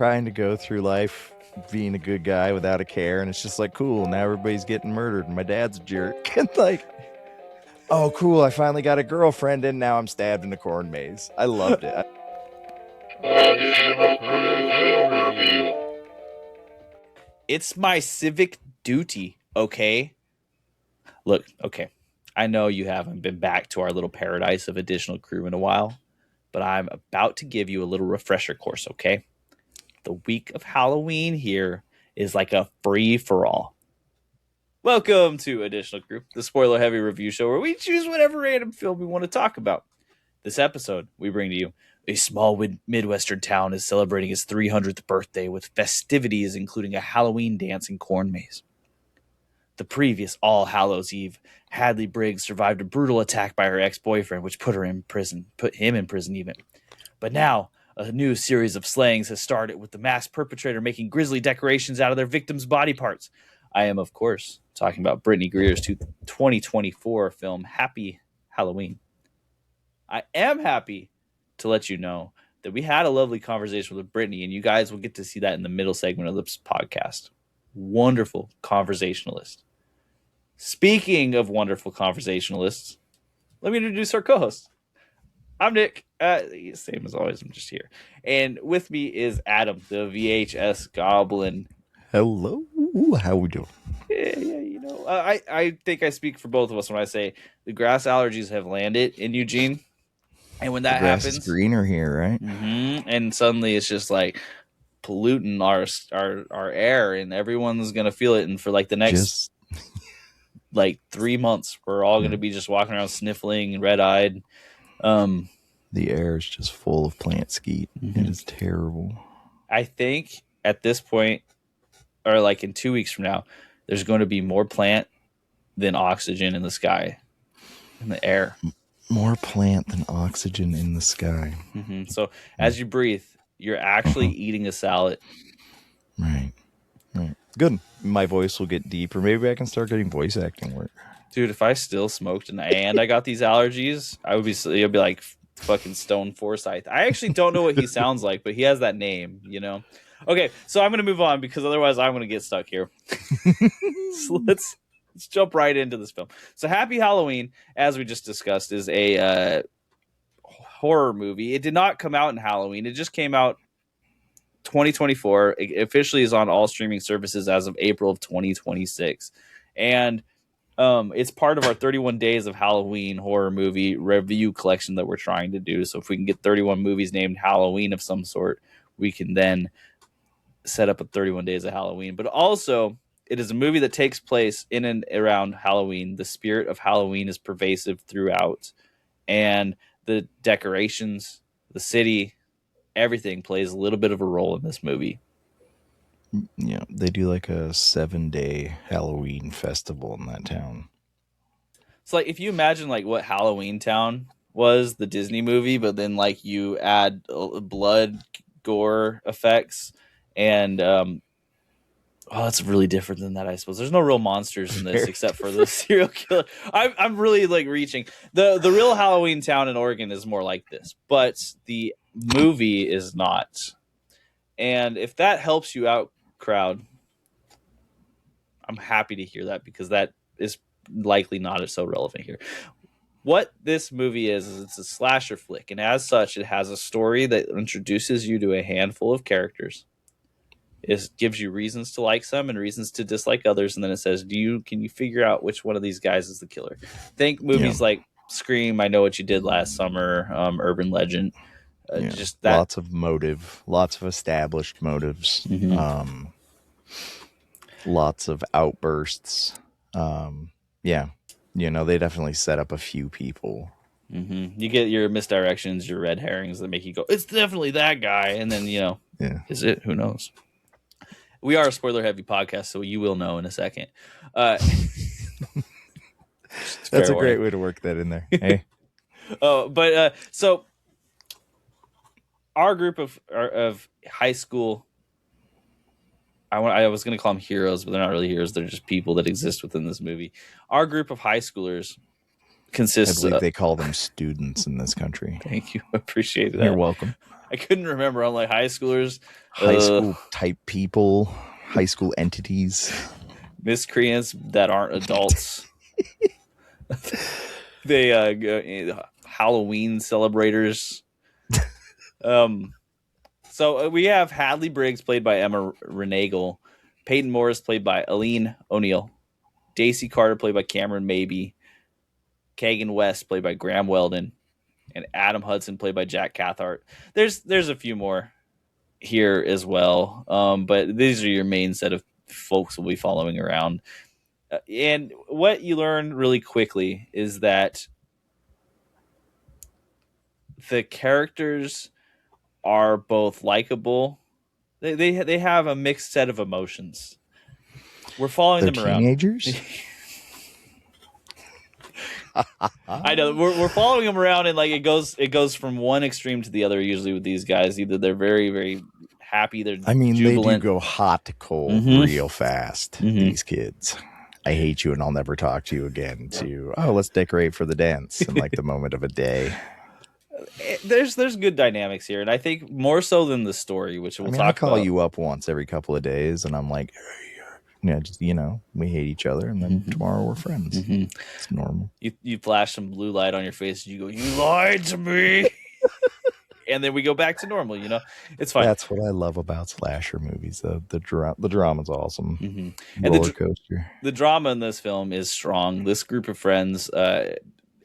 trying to go through life being a good guy without a care, and it's just like, cool, now everybody's getting murdered and my dad's a jerk. And like, oh cool, I finally got a girlfriend and now I'm stabbed in a corn maze. I loved it. It's my civic duty, okay? Look, okay, I know you haven't been back to our little paradise of additional crew in a while, but I'm about to give you a little refresher course, okay? The week of Halloween here is like a free-for-all. Welcome to Additional Crew, the spoiler-heavy review show where we choose whatever random film we want to talk about. This episode, we bring to you a small midwestern town is celebrating its 300th birthday with festivities including a Halloween dance and corn maze. The previous All Hallows Eve, Hadley Briggs survived a brutal attack by her ex-boyfriend, which put him in prison even. But now, a new series of slayings has started with the masked perpetrator making grisly decorations out of their victims' body parts. I am, of course, talking about Brittney Greer's 2024 film, Happy Halloween. I am happy to let you know that we had a lovely conversation with Brittney, and you guys will get to see that in the middle segment of this podcast. Wonderful conversationalist. Speaking of wonderful conversationalists, let me introduce our co-host. I'm Nick. Same as always, I'm just here. And with me is Adam, the VHS Goblin. Hello, how we doing? I think I speak for both of us when I say the grass allergies have landed in Eugene. And when that the grass happens, is greener here, right? And suddenly it's just like polluting our air, and everyone's gonna feel it. And for like the next like 3 months, we're all gonna be just walking around sniffling and red eyed. The air is just full of plant skeet. It is terrible. I think at this point, or like in 2 weeks from now, there's going to be more plant than oxygen in the sky, in the air. More plant than oxygen in the sky. So as you breathe, you're actually eating a salad. Right. Good. My voice will get deeper. Maybe I can start getting voice acting work. Dude, if I still smoked and I got these allergies, it'd be like fucking Stone Forsyth. I actually don't know what he sounds like, but he has that name, you know? Okay, so I'm going to move on because otherwise I'm going to get stuck here. So let's jump right into this film. So Happy Halloween, as we just discussed, is a horror movie. It did not come out in Halloween. It just came out 2024. It officially is on all streaming services as of April of 2026. And it's part of our 31 Days of Halloween horror movie review collection that we're trying to do. So if we can get 31 movies named Halloween of some sort, we can then set up a 31 Days of Halloween. But also, it is a movie that takes place in and around Halloween. The spirit of Halloween is pervasive throughout. And the decorations, the city, everything plays a little bit of a role in this movie. Yeah, they do like a 7-day Halloween festival in that town. So like if you imagine like what Halloween Town was, the Disney movie, but then like you add blood, gore effects, and that's really different than that, I suppose. There's no real monsters in this except for the serial killer. I'm really like reaching. The real Halloween Town in Oregon is more like this, but the movie is not. And if that helps you out, crowd, I'm happy to hear that because that is likely not so relevant here. What this movie is it's a slasher flick, and as such, it has a story that introduces you to a handful of characters. It gives you reasons to like some and reasons to dislike others, and then it says, can you figure out which one of these guys is the killer? Think movies like Scream, I Know What You Did Last Summer, Urban Legend. Just that. Lots of motive, lots of established motives, lots of outbursts. They definitely set up a few people. You get your misdirections, your red herrings that make you go, it's definitely that guy. And then, is it? Who knows? We are a spoiler-heavy podcast, so you will know in a second. That's a great way to work that in there. Hey. So our group of high school, I was going to call them heroes, but they're not really heroes. They're just people that exist within this movie. Our group of high schoolers consists I believe they call them students in this country. Thank you. Appreciate that. You're welcome. I couldn't remember. I'm like high schoolers, High school type people, high school entities. miscreants that aren't adults. They Halloween celebrators. So we have Hadley Briggs played by Emma Renagle, Peyton Morris played by Aline O'Neill, Daisy Carter played by Cameron Mabey, Kagan West played by Graham Weldon, and Adam Hudson played by Jack Cathart. There's a few more here as well, but these are your main set of folks we'll be following around. And what you learn really quickly is that the characters are both likable. They have a mixed set of emotions. We're following They're them around. teenagers. I know we're following them around, and like it goes from one extreme to the other. Usually with these guys, either they're very very happy, they're jubilant. They do go hot to cold real fast. These kids. I hate you and I'll never talk to you again. To let's decorate for the dance in like the moment of a day. There's good dynamics here, and I think more so than the story, which we'll talk I call about. you up once every couple of days, and I'm like, just we hate each other, and then tomorrow we're friends. It's normal. You flash some blue light on your face, and you go, "You lied to me," and then we go back to normal. It's fine. That's what I love about slasher movies. The drama's awesome. And roller coaster. The drama in this film is strong. This group of friends.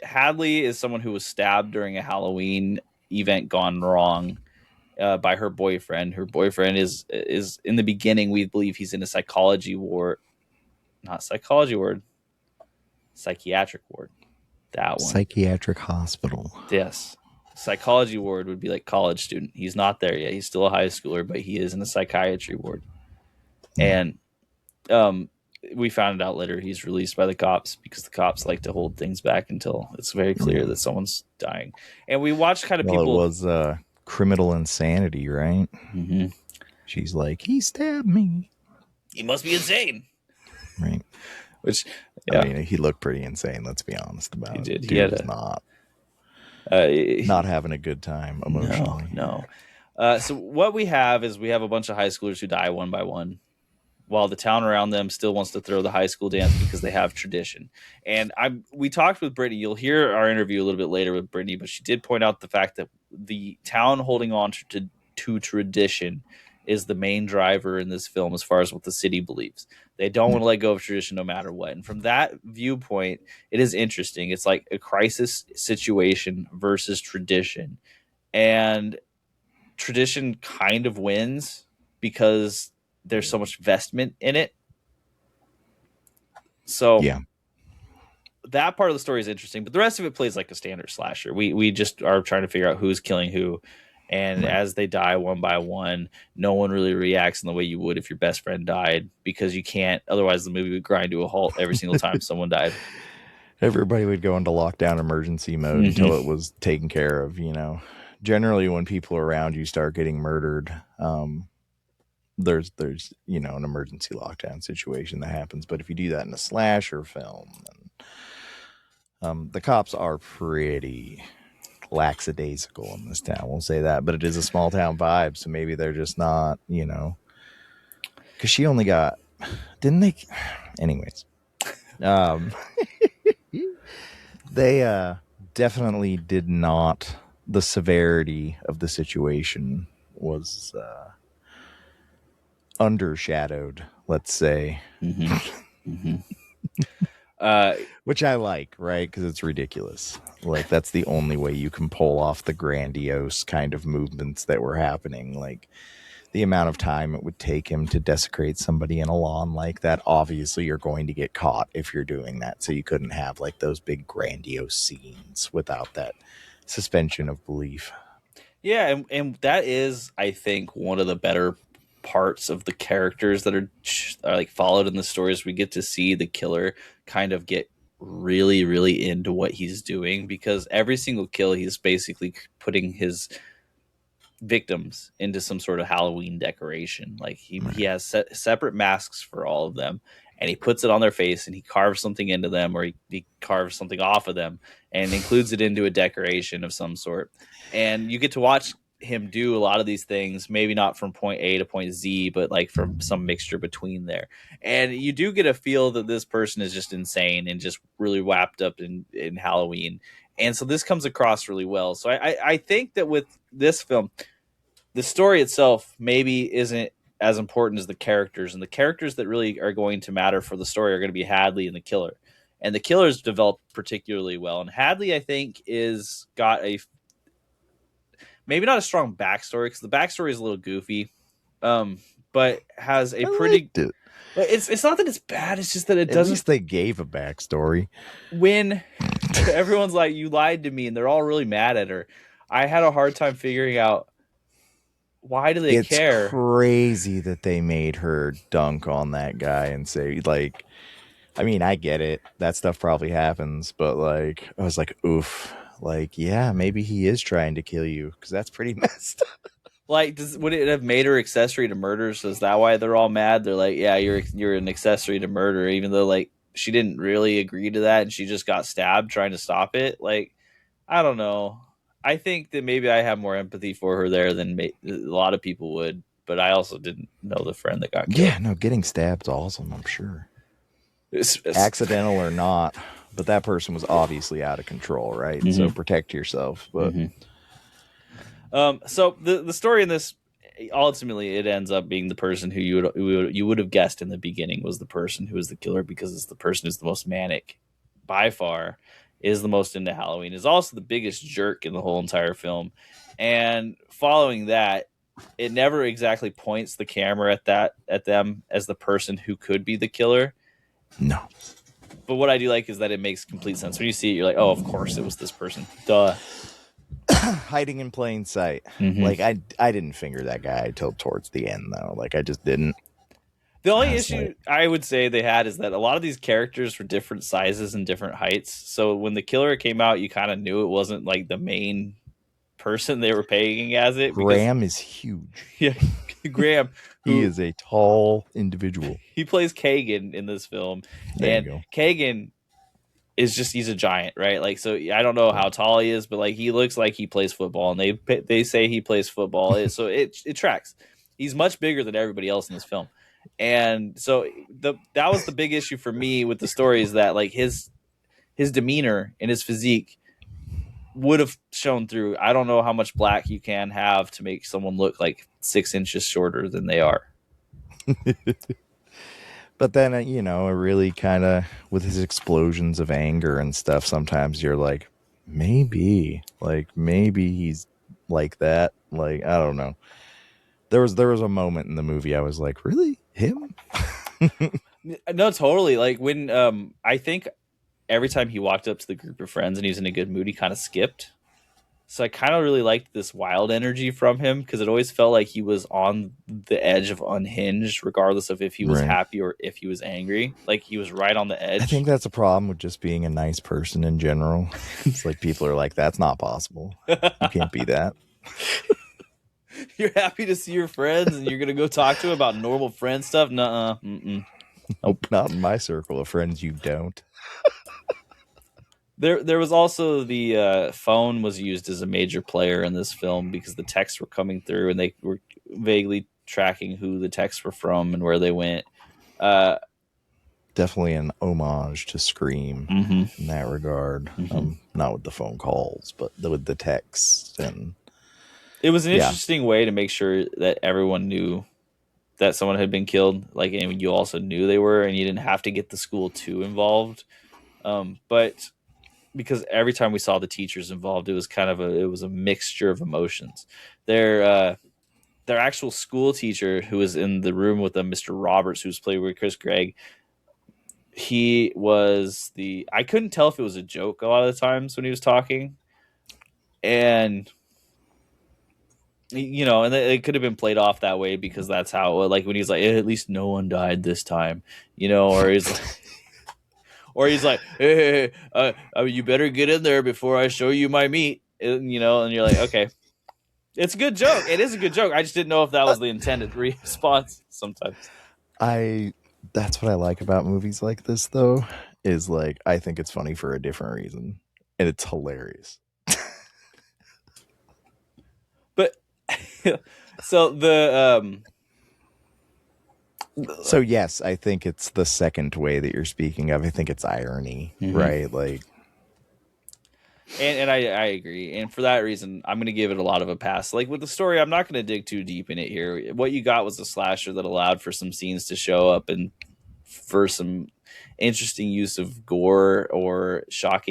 Hadley is someone who was stabbed during a Halloween event gone wrong by her boyfriend. Her boyfriend is in the beginning, we believe he's in a psychiatric ward. That one. Psychiatric hospital. Yes. Psychology ward would be like college student. He's not there yet. He's still a high schooler, but he is in a psychiatry ward. And we found it out later. He's released by the cops because the cops like to hold things back until it's very clear that someone's dying. And we watched kind of people. It was criminal insanity, right? She's like, he stabbed me. He must be insane. Right. Which, he looked pretty insane. Let's be honest about it. He did. Dude he had was not having a good time emotionally. No. So what we have is we have a bunch of high schoolers who die one by one, while the town around them still wants to throw the high school dance because they have tradition. And we talked with Brittney. You'll hear our interview a little bit later with Brittney, but she did point out the fact that the town holding on to tradition is the main driver in this film as far as what the city believes. They don't want to let go of tradition no matter what. And from that viewpoint, it is interesting. It's like a crisis situation versus tradition. And tradition kind of wins because there's so much investment in it. So that part of the story is interesting, but the rest of it plays like a standard slasher. We just are trying to figure out who's killing who. And as they die one by one, no one really reacts in the way you would if your best friend died, because you can't. Otherwise, the movie would grind to a halt every single time someone died. Everybody would go into lockdown emergency mode until it was taken care of. Generally, when people around you start getting murdered, there's an emergency lockdown situation that happens. But if you do that in a slasher film, then, the cops are pretty lackadaisical in this town. We'll say that, but it is a small town vibe, so maybe they're just not, because she only got, didn't they? Anyways, they definitely did not. The severity of the situation was undershadowed, let's say. Which I like, right? Because it's ridiculous. Like, that's the only way you can pull off the grandiose kind of movements that were happening. Like, the amount of time it would take him to desecrate somebody in a lawn like that, obviously you're going to get caught if you're doing that. So you couldn't have like those big grandiose scenes without that suspension of belief. Yeah, and that is, I think, one of the better parts of the characters that are like followed in the stories. We get to see the killer kind of get really, really into what he's doing, because every single kill, he's basically putting his victims into some sort of Halloween decoration. Like he has separate masks for all of them, and he puts it on their face, and he carves something into them, or he carves something off of them and includes it into a decoration of some sort. And you get to watch him do a lot of these things, maybe not from point A to point Z, but like from some mixture between there. And you do get a feel that this person is just insane and just really wrapped up in Halloween. And so this comes across really well. So I think that with this film, the story itself maybe isn't as important as the characters. And the characters that really are going to matter for the story are going to be Hadley and the killer. And the killer's developed particularly well. And Hadley, I think, is got a maybe not a strong backstory because the backstory is a little goofy, but has a I pretty. liked it. It's not that it's bad. It's just that it At doesn't. least they gave a backstory. When everyone's like, "You lied to me," and they're all really mad at her, I had a hard time figuring out why do they care. It's crazy that they made her dunk on that guy and say, like, I mean, I get it. That stuff probably happens, but like, I was like, oof. Like, yeah, maybe he is trying to kill you because that's pretty messed up. Like, would it have made her accessory to murder? So is that why they're all mad? They're like, "Yeah, you're an accessory to murder," even though like she didn't really agree to that and she just got stabbed trying to stop it. Like, I don't know. I think that maybe I have more empathy for her there than a lot of people would, but I also didn't know the friend that got killed. Yeah, no, getting stabbed's awesome, I'm sure. Accidental or not, but that person was obviously out of control, right? Mm-hmm. So protect yourself. But so the story in this, ultimately, it ends up being the person who you would have guessed in the beginning was the person who is the killer, because it's the person who's the most manic by far, is the most into Halloween, is also the biggest jerk in the whole entire film. And following that, it never exactly points the camera at them as the person who could be the killer. No. But what I do like is that it makes complete sense. When you see it, you're like, oh, of course it was this person. Duh. Hiding in plain sight. Mm-hmm. Like, I didn't finger that guy till towards the end, though. Like, I just didn't. The only issue I would say they had is that a lot of these characters were different sizes and different heights. So when the killer came out, you kind of knew it wasn't like the main person they were paying as it. Graham is huge. Yeah, Graham. He is a tall individual. He plays Kagan in this film. There you go. Kagan is just, he's a giant, right? Like, so I don't know how tall he is, but like he looks like he plays football, and they say he plays football. So it tracks. He's much bigger than everybody else in this film. And so that was the big issue for me with the story, is that like his demeanor and his physique would have shown through. I don't know how much black you can have to make someone look like 6 inches shorter than they are. But then, it really kind of, with his explosions of anger and stuff, sometimes you're like, maybe he's like that. Like, I don't know. There was a moment in the movie I was like, really? Him? No, totally. Like when I think every time he walked up to the group of friends and he was in a good mood, he kind of skipped. So I kind of really liked this wild energy from him, because it always felt like he was on the edge of unhinged, regardless of if he was happy or if he was angry. Like he was right on the edge. I think that's a problem with just being a nice person in general. It's like people are like, that's not possible. You can't be that. You're happy to see your friends and you're going to go talk to them about normal friend stuff? Nuh-uh. Mm-mm. Nope, not in my circle of friends, you don't. There was also the phone was used as a major player in this film, because the texts were coming through and they were vaguely tracking who the texts were from and where they went. Definitely an homage to Scream in that regard. Not with the phone calls, but with the texts. And it was an interesting way to make sure that everyone knew that someone had been killed. Like, and you also knew they were, and you didn't have to get the school too involved. But because every time we saw the teachers involved, it was kind of a mixture of emotions. Their actual school teacher, who was in the room with them, Mr. Roberts, who was played with Chris Gregg, he was I couldn't tell if it was a joke a lot of the times when he was talking. And and it could have been played off that way, because that's how, like when he's like, at least no one died this time, or he's like, or he's like, hey, you better get in there before I show you my meat, and you're like, okay, it's a good joke. It is a good joke. I just didn't know if that was the intended response sometimes. That's what I like about movies like this, though, is like, I think it's funny for a different reason, and it's hilarious. But So So yes, I think it's the second way that you're speaking of. I think it's irony, Mhm. right? Like, and I agree, and for that reason, I'm going to give it a lot of a pass. Like with the story, I'm not going to dig too deep in it here. What you got was a slasher that allowed for some scenes to show up and for some interesting use of gore or shock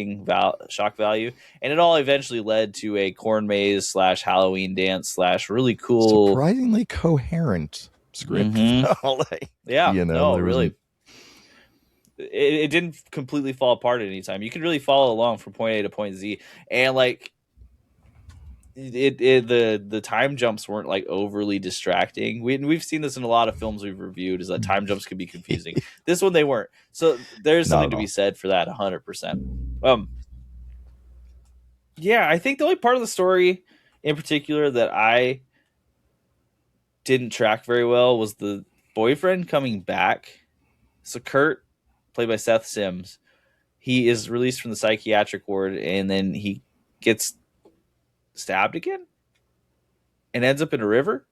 value, and it all eventually led to a corn maze slash Halloween dance slash really cool. surprisingly coherent script. Mm-hmm. Like, Yeah, no, there was really, it didn't completely fall apart at any time. You could really follow along from point A to point Z, and like the time jumps weren't like overly distracting. We've seen this in a lot of films we've reviewed, is that time jumps can be confusing. This one they weren't. So there's not something at to be all. said for that 100%. Yeah, I think the only part of the story in particular that I didn't track very well was the boyfriend coming back. So Kurt, played by Seth Sims, he is released from the psychiatric ward and then he gets stabbed again and ends up in a river,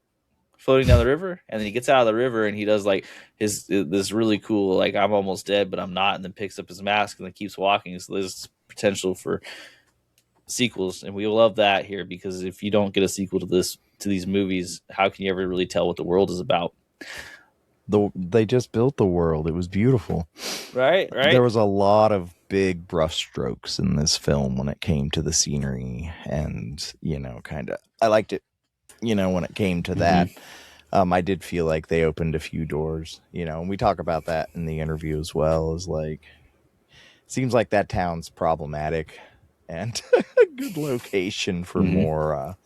floating down the river, and then he gets out of the river and he does like his this really cool like I'm almost dead but I'm not, and then picks up his mask and then keeps walking. So there's potential for sequels, and we love that here, because if you don't get a sequel to these movies, how can you ever really tell what the world is about? They just built the world. It was beautiful. Right, There right. was a lot of big brushstrokes in this film when it came to the scenery, and kind of I liked it. When it came to that, Mm-hmm. I did feel like they opened a few doors. And we talk about that in the interview as well. Is like, seems like that town's problematic, and a good location for Mm-hmm. more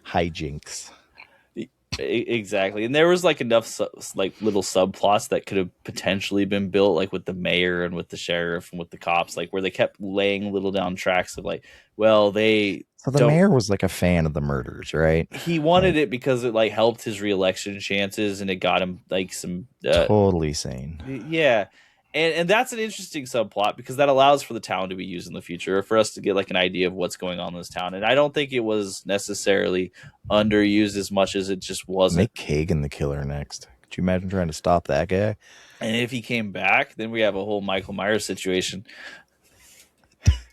hijinks. Exactly, and there was like enough like little subplots that could have potentially been built, like with the mayor and with the sheriff and with the cops, like where they kept laying little down tracks of like, well, they So the don't. mayor was like a fan of the murders, right? He wanted Like, it because it like helped his reelection chances, and it got him like some totally sane. yeah. And that's an interesting subplot because that allows for the town to be used in the future, or for us to get like an idea of what's going on in this town. And I don't think it was necessarily underused as much as it just wasn't. Make Kagan the killer next. Could you imagine trying to stop that guy? And if he came back, then we have a whole Michael Myers situation.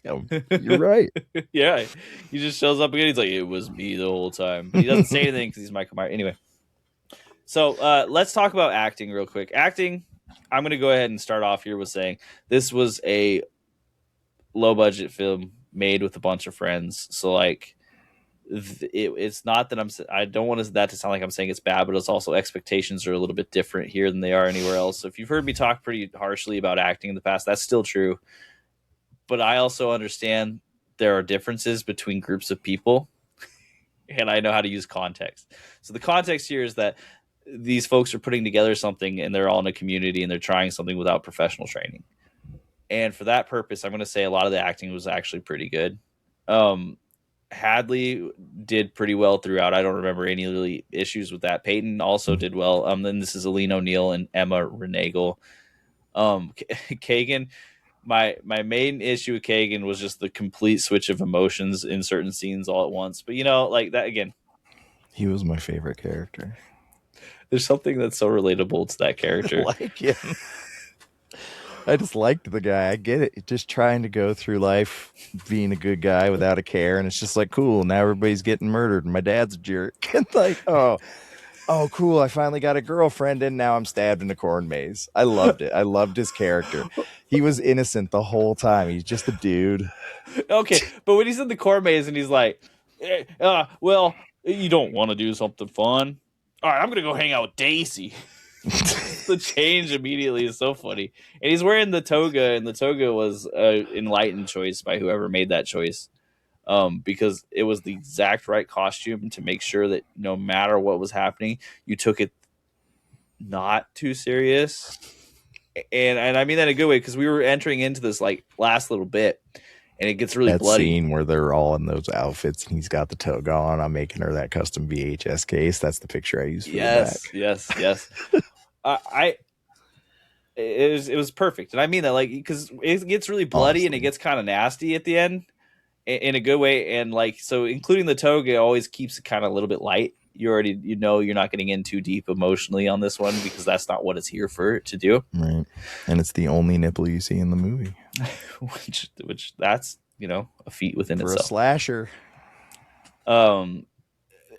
You're right. Yeah, he just shows up again. He's like, "It was me the whole time," but he doesn't say anything because he's Michael Myers. Anyway, so let's talk about acting real quick. Acting. I'm going to go ahead and start off here with saying this was a low budget film made with a bunch of friends. So like, it's not that I don't want that to sound like I'm saying it's bad, but it's also expectations are a little bit different here than they are anywhere else. So if you've heard me talk pretty harshly about acting in the past, that's still true. But I also understand there are differences between groups of people, and I know how to use context. So the context here is that these folks are putting together something and they're all in a community and they're trying something without professional training. And for that purpose, I'm going to say a lot of the acting was actually pretty good. Hadley did pretty well throughout. I don't remember any really issues with that. Peyton also did well. Then this is Aline O'Neill and Emma Renagle. Kagan, my main issue with Kagan was just the complete switch of emotions in certain scenes all at once. But like that again, He was my favorite character. there's something that's so relatable to that character. Like him. I just liked the guy. I get it. Just trying to go through life being a good guy without a care, and it's just like, cool. Now everybody's getting murdered, and my dad's a jerk. And like, oh, cool. I finally got a girlfriend, and now I'm stabbed in a corn maze. I loved it. I loved his character. He was innocent the whole time. He's just a dude. Okay, but when he's in the corn maze and he's like, well, you don't want to do something fun. All right, I'm gonna go hang out with Daisy. The change immediately is so funny, and he's wearing the toga, and the toga was an enlightened choice by whoever made that choice, because it was the exact right costume to make sure that no matter what was happening, you took it not too serious, and I mean that in a good way, because we were entering into this like last little bit, and it gets really That bloody. scene where they're all in those outfits and he's got the toga on. I'm making her that custom VHS case. That's the picture I used for the back. Yes. It was perfect, and I mean that like because it gets really bloody. Honestly. And it gets kind of nasty at the end in a good way, and like so including the toga always keeps it kind of a little bit light, you're not getting in too deep emotionally on this one because that's not what it's here for to do. Right. And it's the only nipple you see in the movie. which that's a feat within For itself. a slasher.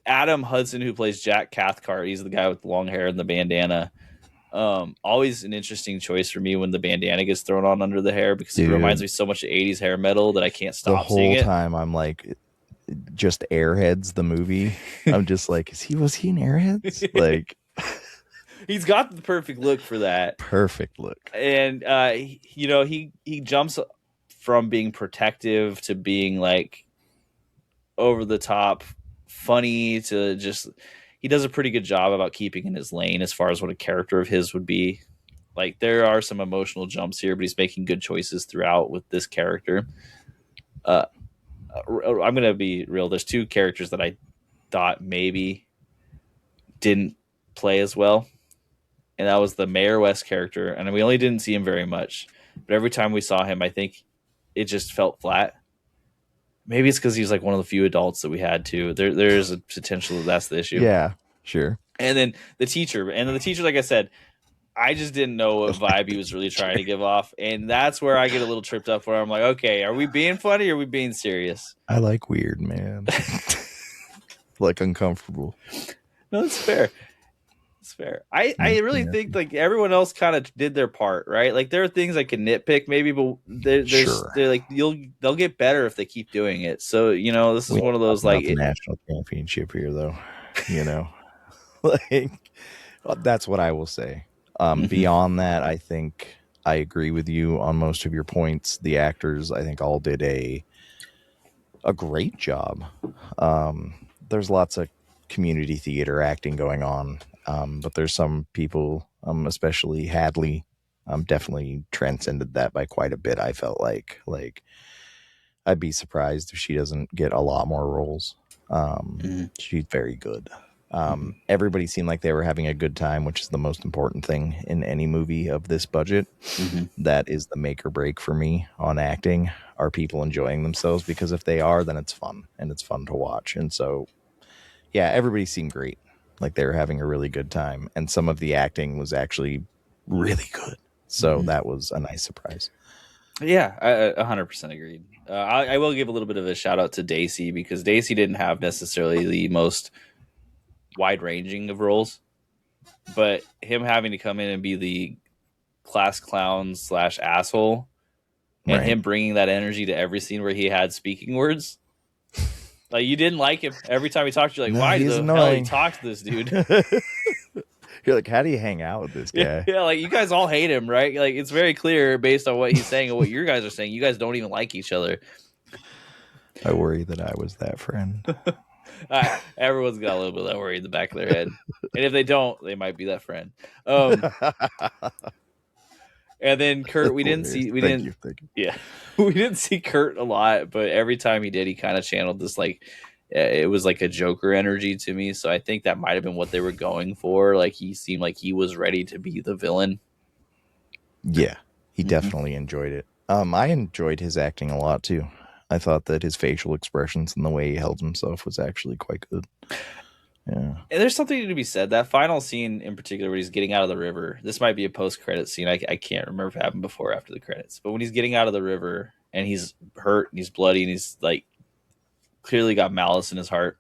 Adam Hudson, who plays Jack Cathcart, he's the guy with the long hair and the bandana. Always an interesting choice for me when the bandana gets thrown on under the hair because it reminds me so much of 80s hair metal that I can't stop seeing it. The whole time I'm like, just Airheads, the movie. I'm just like, was he in Airheads? Like, he's got the perfect look for that. Perfect look. And he jumps from being protective to being like over the top funny to just he does a pretty good job about keeping in his lane as far as what a character of his would be. Like, there are some emotional jumps here, but he's making good choices throughout with this character. I'm gonna be real, there's two characters that I thought maybe didn't play as well, and that was the Mayor West character, and we only didn't see him very much, but every time we saw him I think it just felt flat. Maybe it's because he's like one of the few adults that we had too. There's a potential that's the issue. Yeah, sure. And then the teacher, like I said, I just didn't know what vibe he was really trying to give off, and that's where I get a little tripped up. Where I'm like, okay, are we being funny or are we being serious? I like weird, man. Like uncomfortable. No, it's fair. It's fair. I really think like everyone else kind of did their part, right? Like there are things I can nitpick maybe, but they're like they'll get better if they keep doing it. So this is one of those like national championship here, though. Like that's what I will say. Beyond that, I think I agree with you on most of your points. The actors, I think, all did a great job. There's lots of community theater acting going on. But there's some people, especially Hadley, definitely transcended that by quite a bit. I felt like I'd be surprised if she doesn't get a lot more roles. She's very good. Everybody seemed like they were having a good time, which is the most important thing in any movie of this budget. That is the make or break for me on acting. Are people enjoying themselves? Because if they are, then it's fun, and it's fun to watch. And so, yeah, everybody seemed great. Like they were having a really good time, and some of the acting was actually really good. So that was a nice surprise. Yeah, I 100% agreed. I will give a little bit of a shout out to Daisy, because Daisy didn't have necessarily the most wide ranging of roles, but him having to come in and be the class clown / asshole, and him bringing that energy to every scene where he had speaking words. Like, you didn't like him. Every time he talked, you're like, why the hell he talk to this dude? You're like, how do you hang out with this guy? Yeah, like, you guys all hate him, right? Like, it's very clear based on what he's saying and what you guys are saying. You guys don't even like each other. I worry that I was that friend. Everyone's got a little bit of that worry in the back of their head. And if they don't, they might be that friend. And then Kurt, we didn't see Kurt a lot, but every time he did, he kind of channeled this like it was like a Joker energy to me. So I think that might have been what they were going for. Like, he seemed like he was ready to be the villain. Yeah, he definitely enjoyed it. I enjoyed his acting a lot too. I thought that his facial expressions and the way he held himself was actually quite good. Yeah. And there's something to be said. That final scene in particular, where he's getting out of the river. This might be a post-credit scene. I can't remember if it happened before or after the credits. But when he's getting out of the river and he's hurt and he's bloody and he's like clearly got malice in his heart.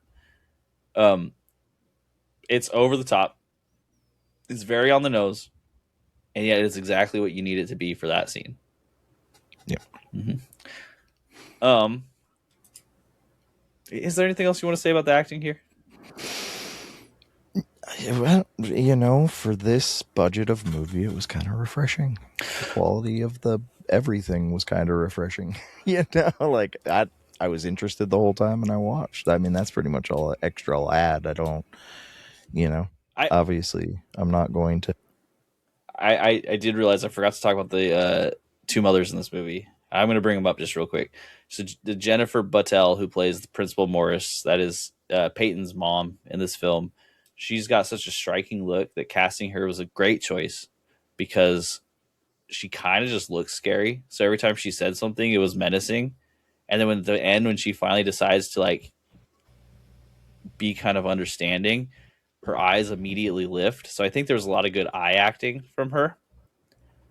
It's over the top. It's very on the nose, and yet it's exactly what you need it to be for that scene. Yeah. Is there anything else you want to say about the acting here? Well, for this budget of movie, it was kind of refreshing. The quality of the everything was kind of refreshing. Like I was interested the whole time and I watched. I mean, that's pretty much all extra I'll add. I don't, obviously I'm not going to. I did realize I forgot to talk about the two mothers in this movie. I'm going to bring them up just real quick. So the Jennifer Buttell, who plays the Principal Morris, that is Peyton's mom in this film. She's got such a striking look that casting her was a great choice, because she kind of just looks scary. So every time she said something, it was menacing. And then when she finally decides to like be kind of understanding, her eyes immediately lift. So I think there's a lot of good eye acting from her.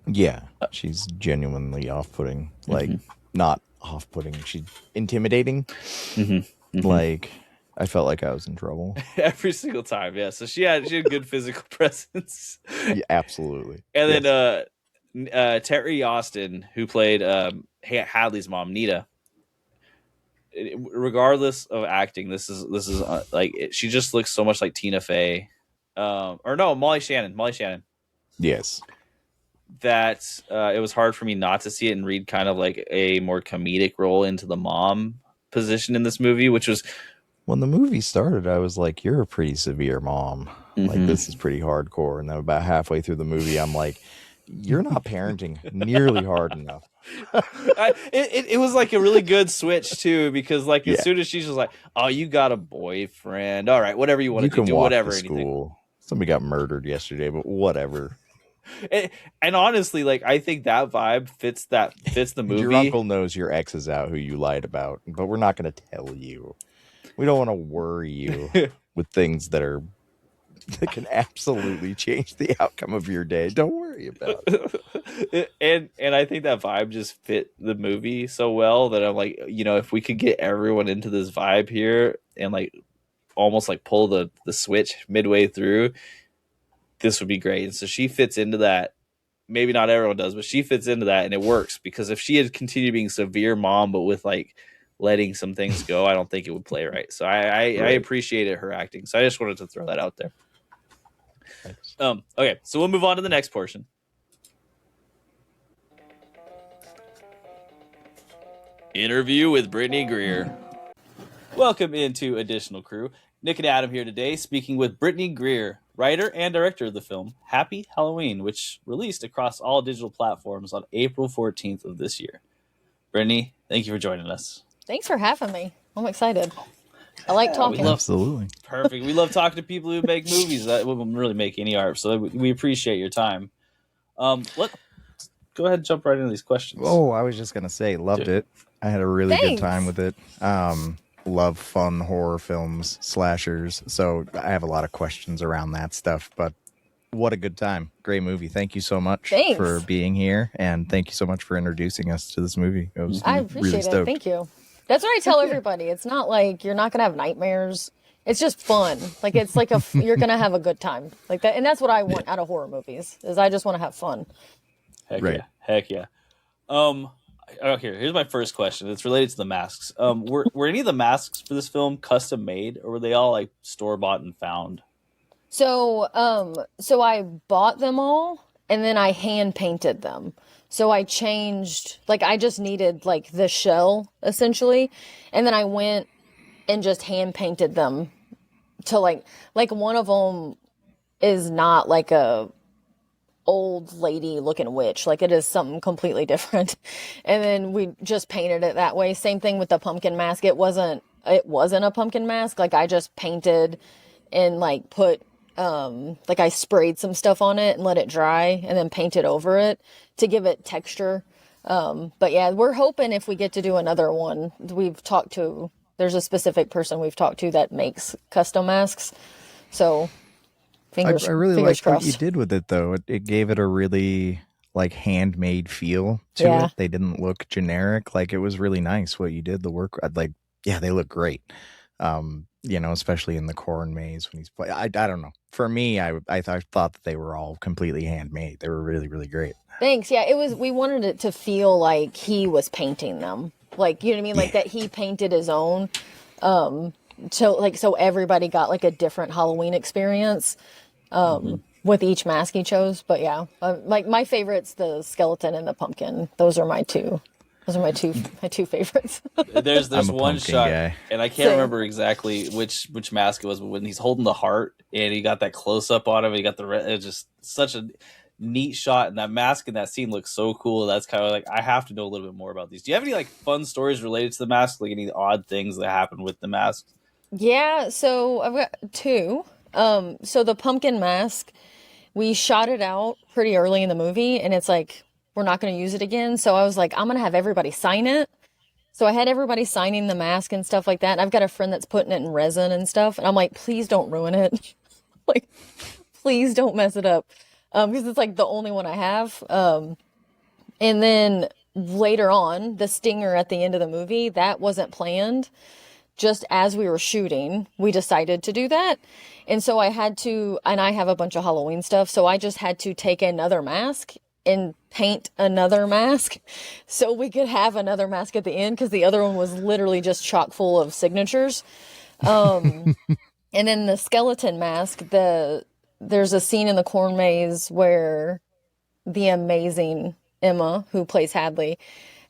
Yeah, she's genuinely off-putting. Like, Mm-hmm. not off-putting. She's intimidating. Mm-hmm. Mm-hmm. Like, I felt like I was in trouble. Every single time, yeah. So she had good physical presence. Yeah, absolutely. And Yes. then Terry Austin, who played Hadley's mom, Nita. Regardless of acting, this is like she just looks so much like Tina Fey, or no, Molly Shannon. Molly Shannon. Yes. That it was hard for me not to see it and read kind of like a more comedic role into the mom position in this movie, which was When the movie started, I was like, you're a pretty severe mom. Like, mm-hmm. this is pretty hardcore. And then about halfway through the movie, I'm like, you're not parenting nearly hard enough. It was like a really good switch too, because like as Yeah. soon as she's just like, oh, you got a boyfriend, all right, whatever you want You to do, can do walk whatever, to anything. school. Somebody got murdered yesterday, but whatever. And honestly, like I think that vibe fits the movie. Your uncle knows your ex is out who you lied about, but we're not going to tell you. We don't want to worry you with things that can absolutely change the outcome of your day. Don't worry about it. and I think that vibe just fit the movie so well that I'm like, if we could get everyone into this vibe here and like almost like pull the switch midway through, this would be great. And so she fits into that. Maybe not everyone does, but she fits into that, and it works, because if she had continued being severe mom but with like letting some things go, I don't think it would play right. So I appreciated her acting. So I just wanted to throw that out there. Okay, so we'll move on to the next portion. Interview with Brittney Greer. Welcome into Additional Crew. Nick and Adam here today, speaking with Brittney Greer, writer and director of the film Happy Halloween, which released across all digital platforms on April 14th of this year. Brittney, thank you for joining us. Thanks for having me. I'm excited. I like talking. Absolutely. Perfect. We love talking to people who make movies. That wouldn't really make any art, so we appreciate your time. Let's go ahead and jump right into these questions. Oh, I was just going to say, loved it. I had a really good time with it. Love fun horror films, slashers. So I have a lot of questions around that stuff, but what a good time. Great movie. Thank you so much for being here. And thank you so much for introducing us to this movie. I appreciate it. Thank you. That's what I tell everybody. It's not like you're not going to have nightmares. It's just fun. Like, it's like you're going to have a good time like that. And that's what I want out of horror movies, is I just want to have fun. Heck yeah. Here's my first question. It's related to the masks. Were any of the masks for this film custom made, or were they all like store bought and found? So I bought them all and then I hand painted them. So I changed, like I just needed like the shell essentially. And then I went and just hand painted them to like one of them is not like a old lady looking witch. Like, it is something completely different. And then we just painted it that way. Same thing with the pumpkin mask. It wasn't a pumpkin mask. Like, I just painted and like put like I sprayed some stuff on it and let it dry and then painted over it to give it texture. But yeah, we're hoping if we get to do another one, there's a specific person we've talked to that makes custom masks. So I really like what you did with it, though. It gave it a really like handmade feel to it. They didn't look generic. Like, it was really nice what you did. The work, like, yeah, they look great. Especially in the corn maze when he's playing. I don't know. For me, I thought that they were all completely handmade. They were really, really great. Thanks. Yeah, we wanted it to feel like he was painting them. Like, you know what I mean? Like that he painted his own. So everybody got like a different Halloween experience with each mask he chose. But yeah, like my favorite's the skeleton and the pumpkin. Those are my two favorites. There's one shot, guy. And I can't remember exactly which mask it was, but when he's holding the heart and he got that close up on him, he got it's just such a neat shot, and that mask in that scene looks so cool. That's kind of like, I have to know a little bit more about these. Do you have any like fun stories related to the mask, like any odd things that happen with the mask? Yeah, so I've got two. So the pumpkin mask, we shot it out pretty early in the movie, and it's like, we're not going to use it again. So I was like, I'm going to have everybody sign it. So I had everybody signing the mask and stuff like that. And I've got a friend that's putting it in resin and stuff. And I'm like, please don't ruin it. Like, please don't mess it up. Because it's like the only one I have. And then later on, the stinger at the end of the movie, that wasn't planned. Just as we were shooting, we decided to do that. And so I had to, and I have a bunch of Halloween stuff, so I just had to take another mask and paint another mask so we could have another mask at the end, because the other one was literally just chock full of signatures. And then the skeleton mask, there's a scene in the corn maze where the amazing Emma, who plays Hadley,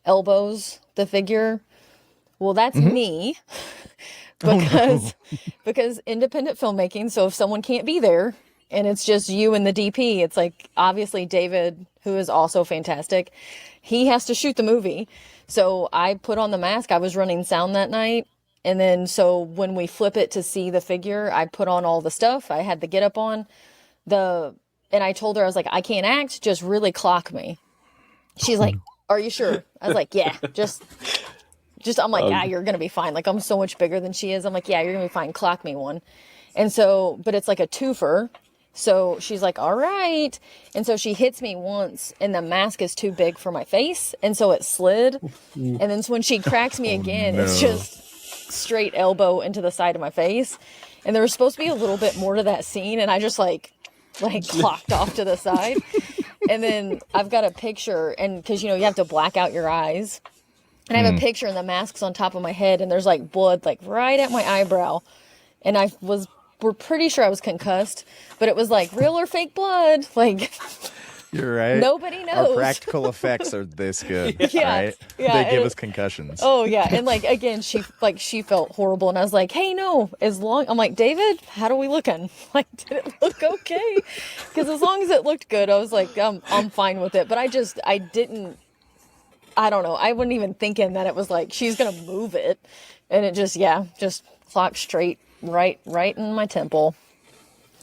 elbows the figure. Well, that's me because independent filmmaking. So if someone can't be there and it's just you and the DP, it's like, obviously David, who is also fantastic, he has to shoot the movie. So I put on the mask. I was running sound that night. And then so when we flip it to see the figure, I put on all the stuff. I had the get up on and I told her, I was like, I can't act, just really clock me. She's like, are you sure? I was like, yeah, just I'm like, you're going to be fine. Like, I'm so much bigger than she is. I'm like, yeah, you're going to be fine. Clock me one. And so, but it's like a twofer. So she's like, all right. And so she hits me once and the mask is too big for my face. And so it slid. And then when she cracks me again, it's just straight elbow into the side of my face. And there was supposed to be a little bit more to that scene. And I just like clocked off to the side. And then I've got a picture, and because, you have to black out your eyes. And I have a picture and the mask's on top of my head and there's like blood like right at my eyebrow. And we're pretty sure I was concussed, but it was like real or fake blood. Like, you're right. Nobody knows. Our practical effects are this good. Yeah. Right? Yeah. They give us concussions. Oh yeah. And like, again, she felt horrible. And I was like, hey, no, I'm like, David, how are we looking? Like, did it look okay? Because as long as it looked good, I was like, I'm fine with it. But I don't know. I wasn't even thinking that it was like, she's going to move it. And it just clocked straight right in my temple.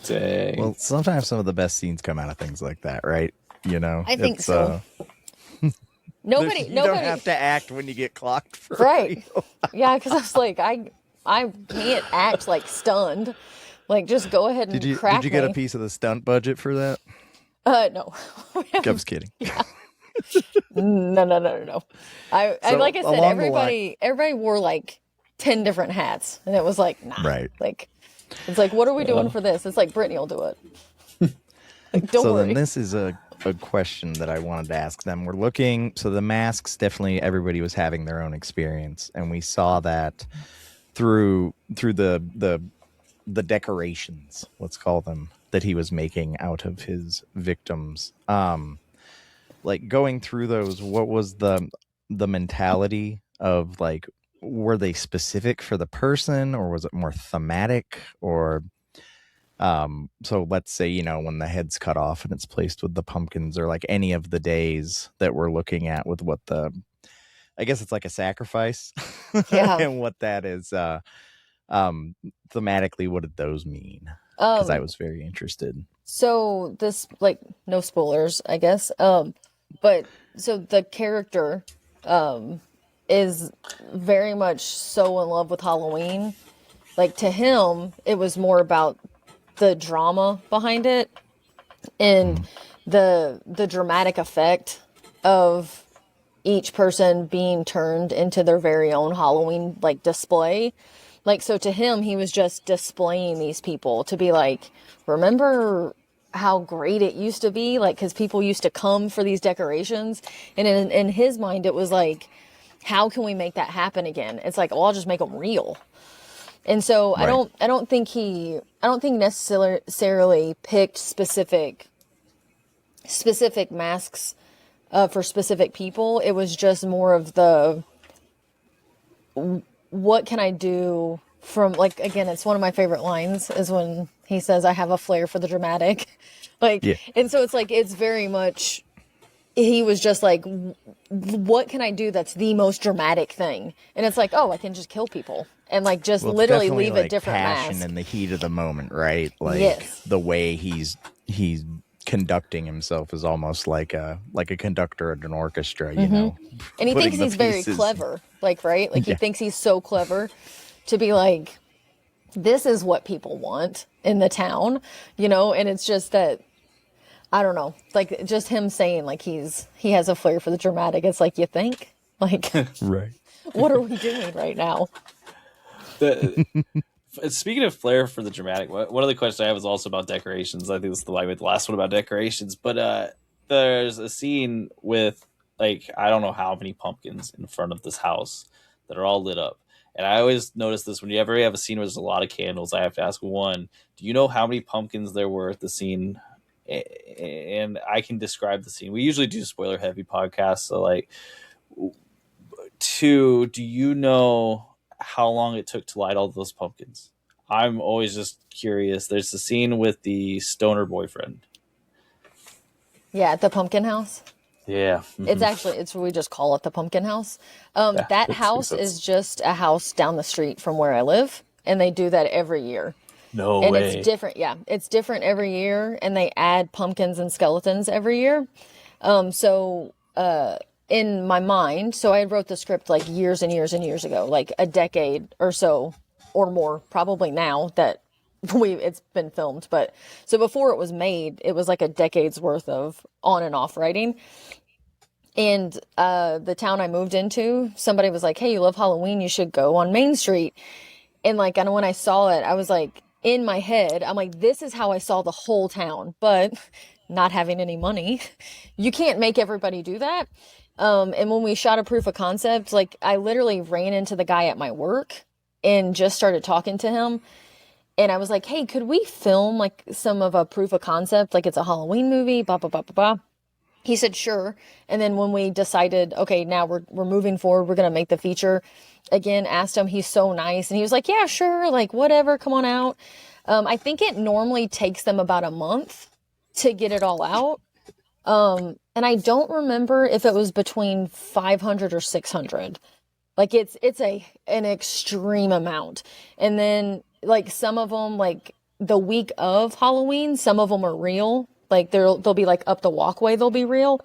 Dang. Well, sometimes some of the best scenes come out of things like that, right? I think so. Nobody don't have to act when you get clocked for right. real. Yeah, because I was like, I can't act like stunned. Like, just go ahead and crack Did you get me. a piece of the stunt budget for that? No. I was kidding. Yeah. No. I like I said, everybody wore like 10 different hats, and it was like, nah. Right. Like, it's like, what are we doing for this? It's like, Brittney will do it. Like, don't worry. Then this is a question that I wanted to ask them. We're looking, so the masks, definitely everybody was having their own experience, and we saw that through the decorations, let's call them, that he was making out of his victims. Like, going through those, what was the mentality of, like, were they specific for the person, or was it more thematic? Or so let's say, when the head's cut off and it's placed with the pumpkins, or like any of the days that we're looking at with what I guess it's like a sacrifice. Yeah. And what that is thematically, what did those mean? Because I was very interested. So this, like, no spoilers, I guess. But so the character is very much so in love with Halloween. Like, to him, it was more about the drama behind it and the dramatic effect of each person being turned into their very own Halloween, like, display. Like, so to him, he was just displaying these people to be like, remember how great it used to be? Like, because people used to come for these decorations. And in his mind, it was like, how can we make that happen again? It's like, well, I'll just make them real. And so right. I don't think necessarily picked specific masks for specific people. It was just more of the, what can I do from, like, again, it's one of my favorite lines is when he says, I have a flair for the dramatic. Like, yeah. And so it's like, it's very much, he was just like, what can I do that's the most dramatic thing? And it's like, oh, I can just kill people and, like, just literally leave a different passion mask. in the heat of the moment, right? Like, yes. The way he's conducting himself is almost like a conductor at an orchestra, you know. And he putting thinks the he's very pieces- clever, like, right? Like, he Yeah. thinks he's so clever to be like, this is what people want in the town, you know? And it's just that, I don't know, like, just him saying, like, he has a flair for the dramatic. It's like, you think? Like, Right. what are we doing right now? Speaking of flair for the dramatic, one of the questions I have is also about decorations. I think this is the last one about decorations. But there's a scene with, like, I don't know how many pumpkins in front of this house that are all lit up. And I always notice this when you ever have a scene where there's a lot of candles. I have to ask, one, do you know how many pumpkins there were at the scene? And I can describe the scene. We usually do spoiler heavy podcasts. So, like, two, do you know how long it took to light all those pumpkins? I'm always just curious. There's the scene with the stoner boyfriend. Yeah, at the pumpkin house. Yeah. It's actually, we just call it the pumpkin house. That makes house sense. is just a house down the street from where I live. And they do that every year. No And way. it's different. Yeah, it's different every year. And they add pumpkins and skeletons every year. In my mind, so I wrote the script like years and years and years ago, like a decade or so or more, probably now that it's been filmed. But so before it was made, it was like a decade's worth of on and off writing. And the town I moved into, somebody was like, hey, you love Halloween, you should go on Main Street. And like, and when I saw it, I was like, in my head, I'm like, this is how I saw the whole town. But not having any money, you can't make everybody do that. And when we shot a proof of concept, like, I literally ran into the guy at my work and just started talking to him. And I was like, hey, could we film like some of a proof of concept? Like, it's a Halloween movie, blah, blah, blah, blah, blah. He said, sure. And then when we decided, okay, now we're moving forward, we're going to make the feature, again, asked him, he's so nice. And he was like, yeah, sure. Like, whatever, come on out. I think it normally takes them about a month to get it all out. And I don't remember if it was between 500 or 600. Like, it's an extreme amount. And then, like, some of them, like, the week of Halloween, some of them are real. Like, they'll be like up the walkway, they'll be real,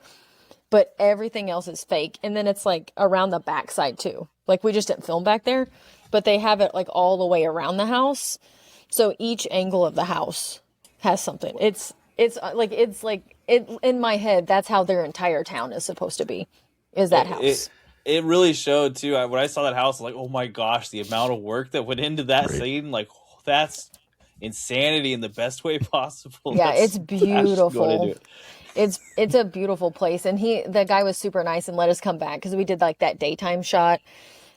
but everything else is fake. And then it's like around the backside too. Like, we just didn't film back there, but they have it like all the way around the house. So each angle of the house has something. It's in my head, that's how their entire town is supposed to be, is that house. It really showed too. When I saw that house, like, oh my gosh, the amount of work that went into that scene, like, that's insanity in the best way possible. Yeah, it's beautiful. It. It's a beautiful place. And the guy was super nice and let us come back because we did like that daytime shot.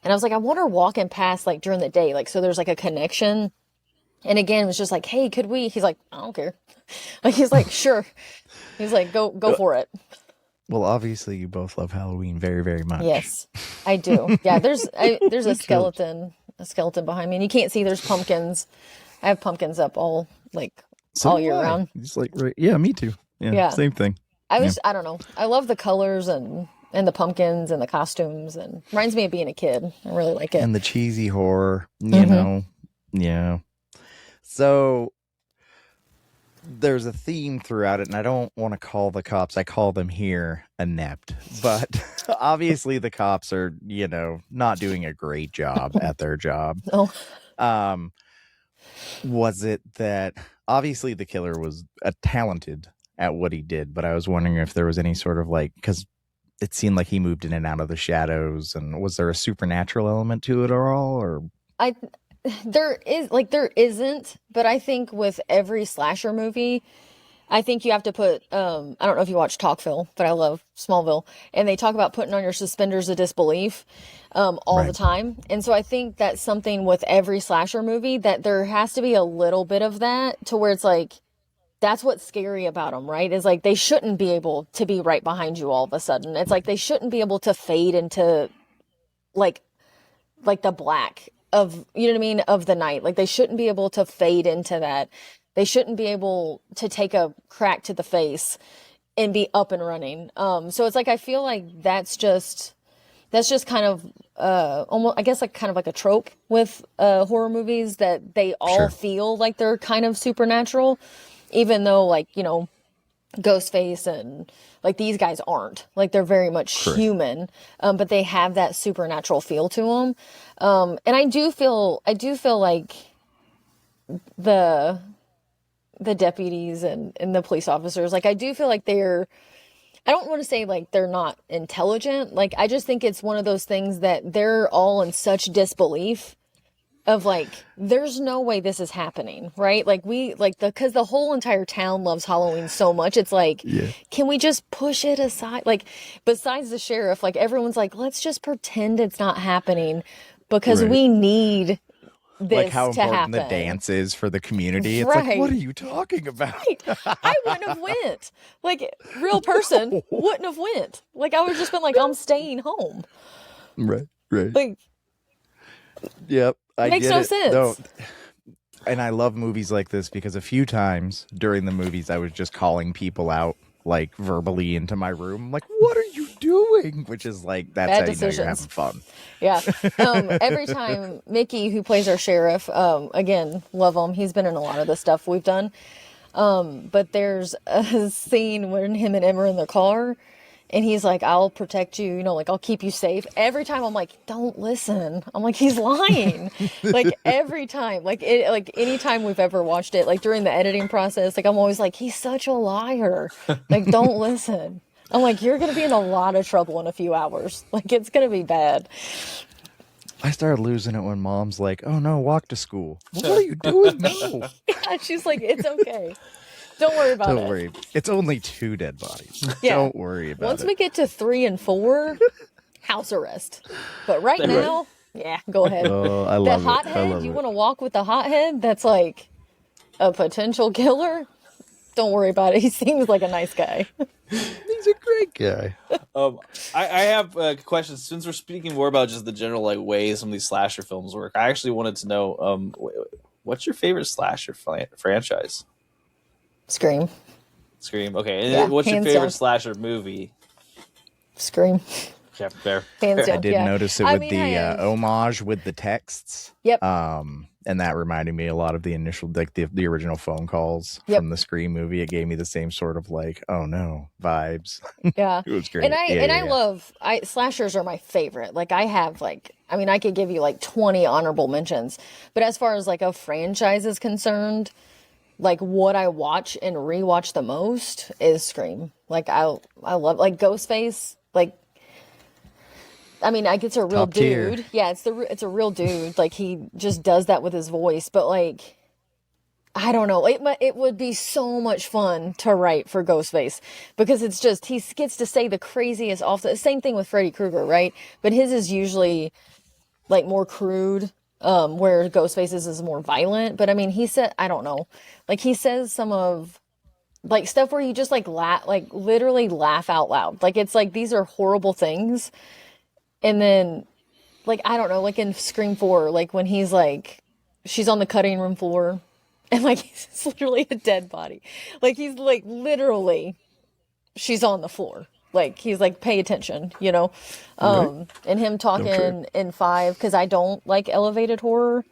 And I was like, I want her walking past like during the day, like, so there's like a connection. And again, it was just like, hey, could we? He's like, I don't care. Like, he's like, sure. He's like, go for it. Well, obviously, you both love Halloween very, very much. Yes, I do. Yeah, there's a skeleton behind me, and you can't see. There's pumpkins. I have pumpkins up all year round. Just like, right. Yeah, me too. Yeah, same thing. I don't know. I love the colors and the pumpkins and the costumes, and reminds me of being a kid. I really like it. And the cheesy horror, you know. Yeah. So there's a theme throughout it, and I don't want to call the cops, I call them here inept. But obviously the cops are, not doing a great job at their job. No. Was it that obviously the killer was talented at what he did, but I was wondering if there was any sort of because it seemed like he moved in and out of the shadows, and was there a supernatural element to it at all? Or there isn't, but I think with every slasher movie, I think you have to put, I don't know if you watch Talkville, but I love Smallville, and they talk about putting on your suspenders of disbelief all the time. And so I think that's something with every slasher movie, that there has to be a little bit of that, to where it's like, that's what's scary about them, right? Is like, they shouldn't be able to be right behind you all of a sudden. It's like, they shouldn't be able to fade into like the black of, you know what I mean, of the night. Like, they shouldn't be able to fade into that. They shouldn't be able to take a crack to the face and be up and running. So it's like, I feel like that's just kind of almost, I guess, like kind of like a trope with horror movies, that they all feel like they're kind of supernatural, even though, like, Ghostface and like these guys aren't. Like they're very much human, but they have that supernatural feel to them. And I do feel like the deputies and the police officers, like I do feel like they're, I don't want to say like they're not intelligent. Like I just think it's one of those things that they're all in such disbelief of like, there's no way this is happening, right? Like because the whole entire town loves Halloween so much. It's like, can we just push it aside? Like besides the sheriff, like everyone's like, let's just pretend it's not happening because we need this like how to important happen. the dance is for the community. It's like, what are you talking about? I wouldn't have went. Like real person wouldn't have went. Like I would have just been like, I'm staying home. Right. Like, yep. I makes get no it. sense. No. And I love movies like this because a few times during the movies I was just calling people out like verbally into my room. I'm like, what are you doing? Which is like, that's bad how decisions. You know you're having fun. Yeah. Every time Mickey, who plays our sheriff, again, love him. He's been in a lot of the stuff we've done. But there's a scene when him and Emma are in the car and he's like, I'll protect you, you know, like I'll keep you safe. Every time I'm like, don't listen. I'm like, he's lying. Like every time, like anytime we've ever watched it, like during the editing process, like I'm always like, he's such a liar. Like, don't listen. I'm like, you're going to be in a lot of trouble in a few hours. Like, it's going to be bad. I started losing it when mom's like, oh no, walk to school. What are you doing? No. Yeah, she's like, it's okay. Don't worry about it. Don't worry. It's only 2 dead bodies. Yeah. Don't worry about Once it. we get to 3 and 4, house arrest. But right now, yeah, go ahead. Oh, I The love it. hothead, you want to walk with the hothead that's like a potential killer? Don't worry about it. He seems like a nice guy. He's a great guy. I have questions. Since we're speaking more about just the general like way some of these slasher films work, I actually wanted to know what's your favorite slasher franchise? Scream. Scream. Okay. And Yeah, what's your hands favorite down. slasher movie? Scream. Yeah, fair. Hands down. I did yeah. notice it I with mean, the homage with the texts. Yep. And that reminded me a lot of the initial, like the original phone calls Yep. from the Scream movie. It gave me the same sort of like, oh no, vibes. Yeah. It was great. And I love slashers are my favorite. Like I have like, I mean, I could give you like 20 honorable mentions, but as far as like a franchise is concerned, like what I watch and rewatch the most is Scream. Like I love like Ghostface. Like, I mean, like it's a real Top tier. dude. Yeah, it's a real dude. Like he just does that with his voice. But like, I don't know. It would be so much fun to write for Ghostface because it's just he gets to say the craziest same thing with Freddy Krueger, right? But his is usually like more crude. Where Ghostface's is more violent. But I mean, he said, I don't know, like he says some of like stuff where you just like like literally laugh out loud. Like it's like, these are horrible things. And then like, I don't know, like in Scream 4, like when he's like, she's on the cutting room floor and like, it's literally a dead body. Like he's like, literally she's on the floor. Like he's like, pay attention, you know? And him talking in 5, because I don't like elevated horror.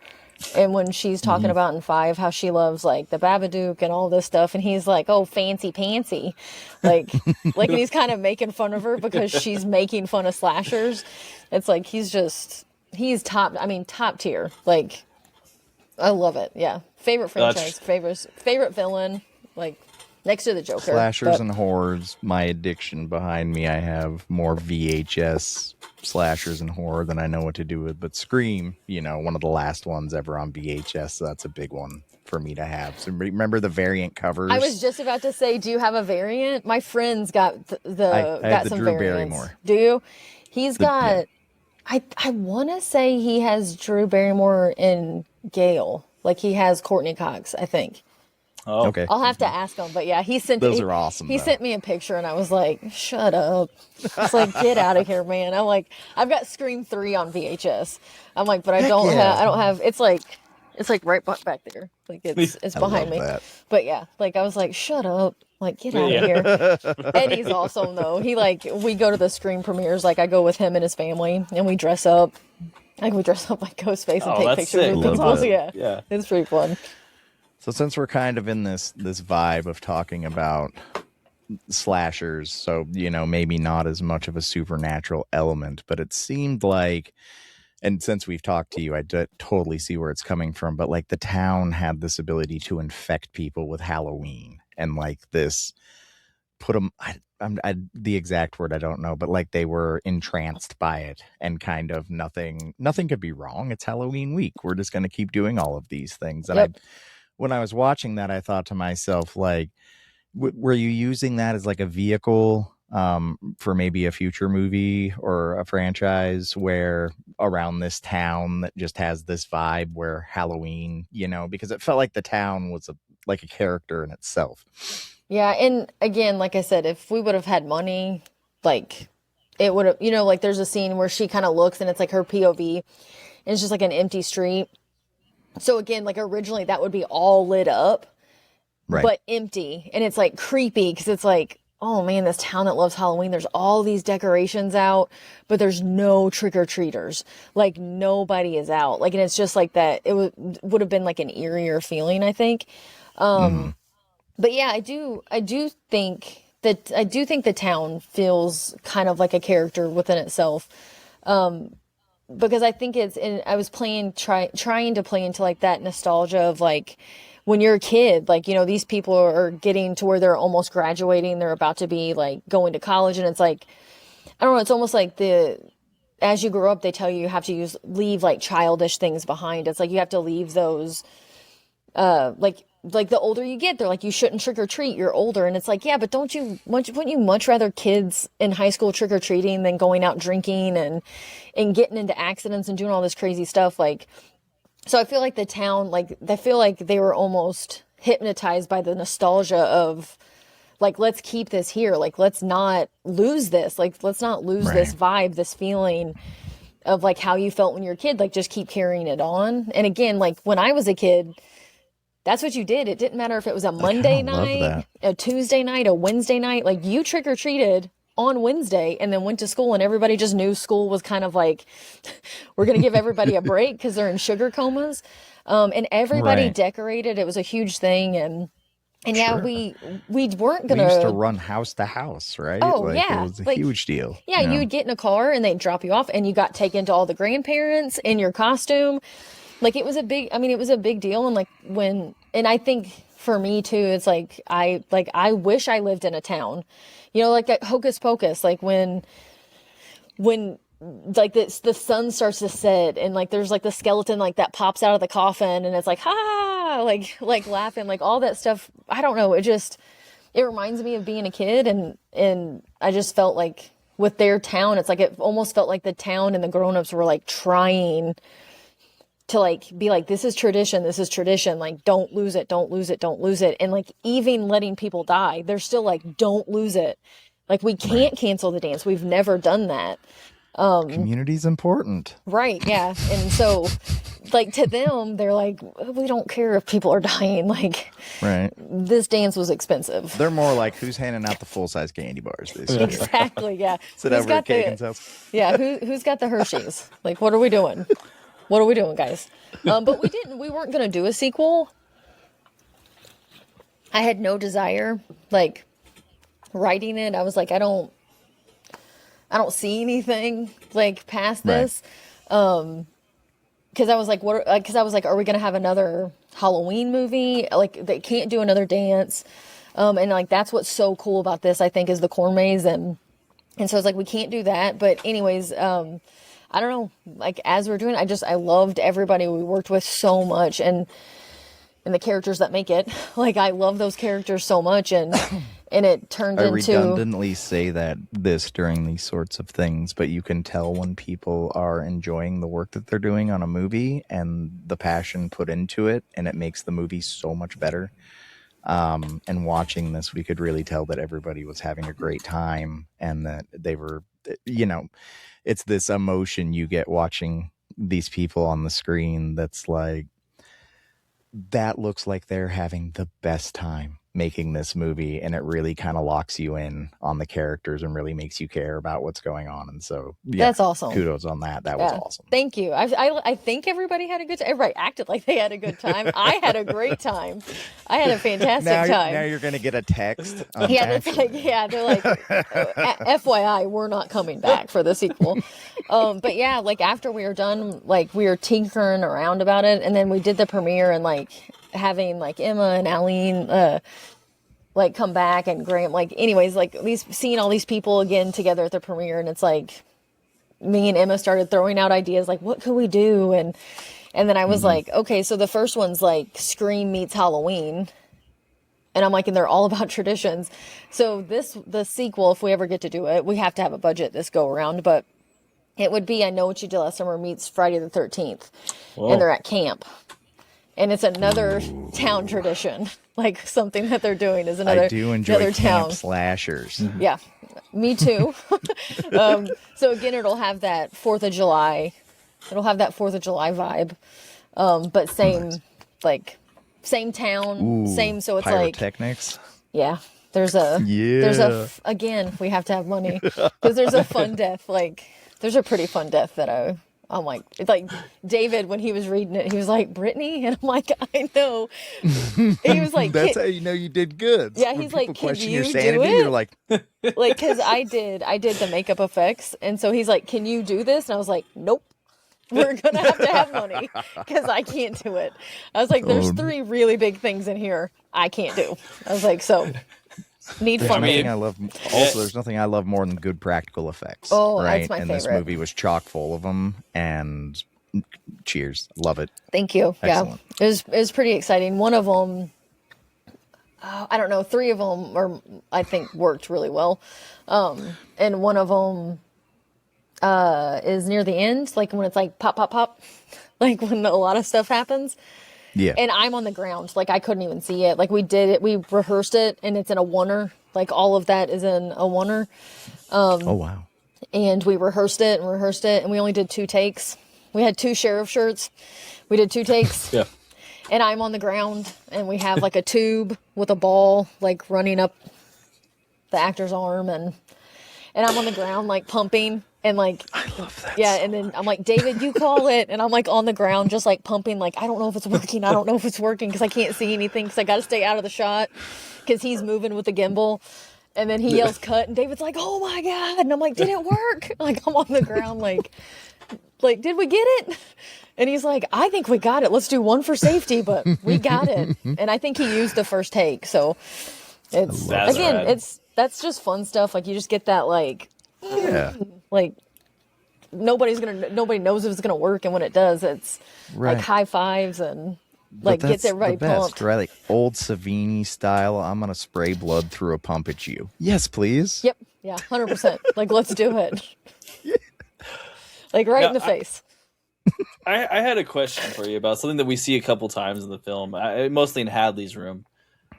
And when she's talking about in 5 how she loves like the Babadook and all this stuff, and he's like, oh, fancy pantsy. Like and he's kind of making fun of her because she's making fun of slashers. It's like he's top tier. Like I love it. Yeah. Favorite franchise, favorite villain, like next to the Joker. Slashers and horrors, my addiction behind me. I have more VHS slashers and horror than I know what to do with. But Scream, you know, one of the last ones ever on VHS. So that's a big one for me to have. So remember the variant covers? I was just about to say, do you have a variant? My friend's got I got have the some Drew variants. Barrymore. Do you? He's got. I want to say he has Drew Barrymore and Gail. Like he has Courtney Cox, I think. Oh, Okay. I'll have to ask him, but yeah, he sent. Those are awesome, He though. sent me a picture, and I was like, "Shut up!" It's like, get out of here, man. I'm like, I've got Scream 3 on VHS. I'm like, but I don't have. I don't have. It's like right back there. Like it's I behind love me. that. But yeah, like I was like, "Shut up!" Like, get out of here. And he's awesome though. He like we go to the Scream premieres. Like I go with him and his family, and we dress up. Like we dress up like Ghostface and Oh, take that's pictures sick. with Love people. that. Yeah, Yeah. it's pretty fun. So since we're kind of in this vibe of talking about slashers, so maybe not as much of a supernatural element, but it seemed like, and since we've talked to you, I totally see where it's coming from, but like the town had this ability to infect people with Halloween, and like this put them, the exact word I don't know, but like they were entranced by it, and kind of nothing could be wrong. It's Halloween week, we're just going to keep doing all of these things. And Yep. when I was watching that, I thought to myself, like, were you using that as like a vehicle for maybe a future movie or a franchise where around this town that just has this vibe where Halloween, because it felt like the town was like a character in itself. Yeah, and again, like I said, if we would have had money, like it would have, like there's a scene where she kind of looks and it's like her POV and it's just like an empty street. So again, like originally that would be all lit up, Right. but empty. And it's like creepy because it's like, oh man, this town that loves Halloween, there's all these decorations out, but there's no trick-or-treaters. Like nobody is out. Like, and it's just like that. It would have been like an eerier feeling, I think. But yeah, I do think the town feels kind of like a character within itself. Because I think I was trying to play into like that nostalgia of like when you're a kid, like, these people are getting to where they're almost graduating, they're about to be like going to college, and it's like, I don't know, it's almost like as you grow up, they tell you have to leave like childish things behind. It's like you have to leave those, like the older you get, they're like, you shouldn't trick or treat, you're older. And it's like, yeah, but wouldn't you much rather kids in high school trick or treating than going out drinking and getting into accidents and doing all this crazy stuff? Like, so I feel like the town, like, I feel like they were almost hypnotized by the nostalgia of like, let's keep this here. Like, let's not lose this. Like, let's not lose this vibe, this feeling of like how you felt when you were a kid. Like, just keep carrying it on. And again, like when I was a kid, that's what you did. It didn't matter if it was a Monday night, a Tuesday night, a Wednesday night. Like you trick-or-treated on Wednesday and then went to school, and everybody just knew school was kind of like, we're going to give everybody a break because they're in sugar comas. And everybody decorated. It was a huge thing. And yeah, we weren't going to. We used to run house to house, right? Oh, like, yeah. It was a huge deal. Yeah, you would get in a car and they'd drop you off and you got taken to all the grandparents in your costume. Like it was a big deal. And like and I think for me too, it's like, I wish I lived in a town, like that Hocus Pocus, like when like the sun starts to set and like there's like the skeleton like that pops out of the coffin and it's like, ha, like laughing, like all that stuff. I don't know. It reminds me of being a kid, and I just felt like with their town, it's like, it almost felt like the town and the grown-ups were like trying to like be like, this is tradition, like don't lose it, and like even letting people die, they're still like, don't lose it, like we can't cancel the dance, we've never done that. Community's important, right? Yeah. And so like to them, they're like, we don't care if people are dying, like this dance was expensive. They're more like, who's handing out the full-size candy bars this year? Exactly. Yeah. Sit over at Kagan's house. Yeah, who's got the Hershey's? Like, what are we doing? What are we doing, guys? But we weren't going to do a sequel. I had no desire, like, writing it. I was like, I don't see anything, like, past this. Because I was like, are we going to have another Halloween movie? Like, they can't do another dance. And, like, that's what's so cool about this, I think, is the corn maze. And so I was like, we can't do that. But anyways, I don't know, like as we're doing, I loved everybody we worked with so much, and the characters that make it. Like I love those characters so much, and it turned into. I redundantly say this during these sorts of things, but you can tell when people are enjoying the work that they're doing on a movie and the passion put into it, and it makes the movie so much better. And watching this, we could really tell that everybody was having a great time, and that they were, it's this emotion you get watching these people on the screen that's like, that looks like they're having the best time. making this movie, and it really kind of locks you in on the characters and really makes you care about what's going on. And so That's awesome. Kudos on that. That was awesome. Thank you. I think everybody had a good time. Everybody acted like they had a good time. I had a great time. I had a fantastic time. Now you're gonna get a text. Yeah, they're like, FYI, we're not coming back for the sequel. But yeah, like after we were done, like we were tinkering around about it, and then we did the premiere, and like having like Emma and Aline like come back, and Graham, like anyways, like seeing all these people again together at the premiere, and it's like me and Emma started throwing out ideas like, what could we do? And then I was like, okay, so the first one's like Scream meets Halloween. And I'm like, and they're all about traditions. So the sequel, if we ever get to do it, we have to have a budget this go around, but it would be I Know What You Did Last Summer meets Friday the 13th. Whoa. And they're at camp. And it's another town tradition. Like something that they're doing is another. I do enjoy camp slashers. Yeah, me too. So again, it'll have that 4th of July. It'll have that 4th of July vibe. But same, like same town, same. So it's pyrotechnics. Yeah. Again, we have to have money because there's a fun death. Like there's a pretty fun death that I'm like, it's like David, when he was reading it, he was like, Brittney? And I'm like, I know. He was like, that's how you know you did good. Yeah, he's like, can you do it? You're like, because I did the makeup effects. And so he's like, can you do this? And I was like, nope. We're going to have money because I can't do it. I was like, there's 3 really big things in here I can't do. I was like, so need funding. There's nothing I love more than good practical effects. Oh, right? That's my favorite. This movie was chock full of them, and cheers. Love it. Thank you. Excellent. Yeah, it was pretty exciting. One of them, I don't know, 3 of them I think worked really well. And one of them is near the end, like when it's like pop, pop, pop, like when a lot of stuff happens. Yeah. And I'm on the ground. Like, I couldn't even see it. Like, we did it. We rehearsed it, and it's in a oneer. Like, all of that is in a oneer. Oh, wow. And we rehearsed it, and we only did 2 takes. We had 2 sheriff shirts. We did 2 takes. Yeah. And I'm on the ground, and we have, like, a tube with a ball, like, running up the actor's arm. And I'm on the ground, like, pumping. And like, I love that. Yeah. And then I'm like, David, you call it. And I'm like on the ground, just like pumping. Like, I don't know if it's working. I don't know if it's working because I can't see anything because I got to stay out of the shot because he's moving with the gimbal. And then he yells cut. And David's like, oh my God. And I'm like, did it work? Like, I'm on the ground. Like, did we get it? And he's like, I think we got it. Let's do one for safety, but we got it. And I think he used the first take. So it's, again, that's just fun stuff. Like, you just get that, like, like nobody knows if it's gonna work, and when it does, it's like high fives and like gets everybody pumped. Right, like old Savini style. I'm gonna spray blood through a pump at you. Yes, please. Yep. Yeah. 100%. Like, let's do it. Like right in the face. I had a question for you about something that we see a couple times in the film, mostly in Hadley's room.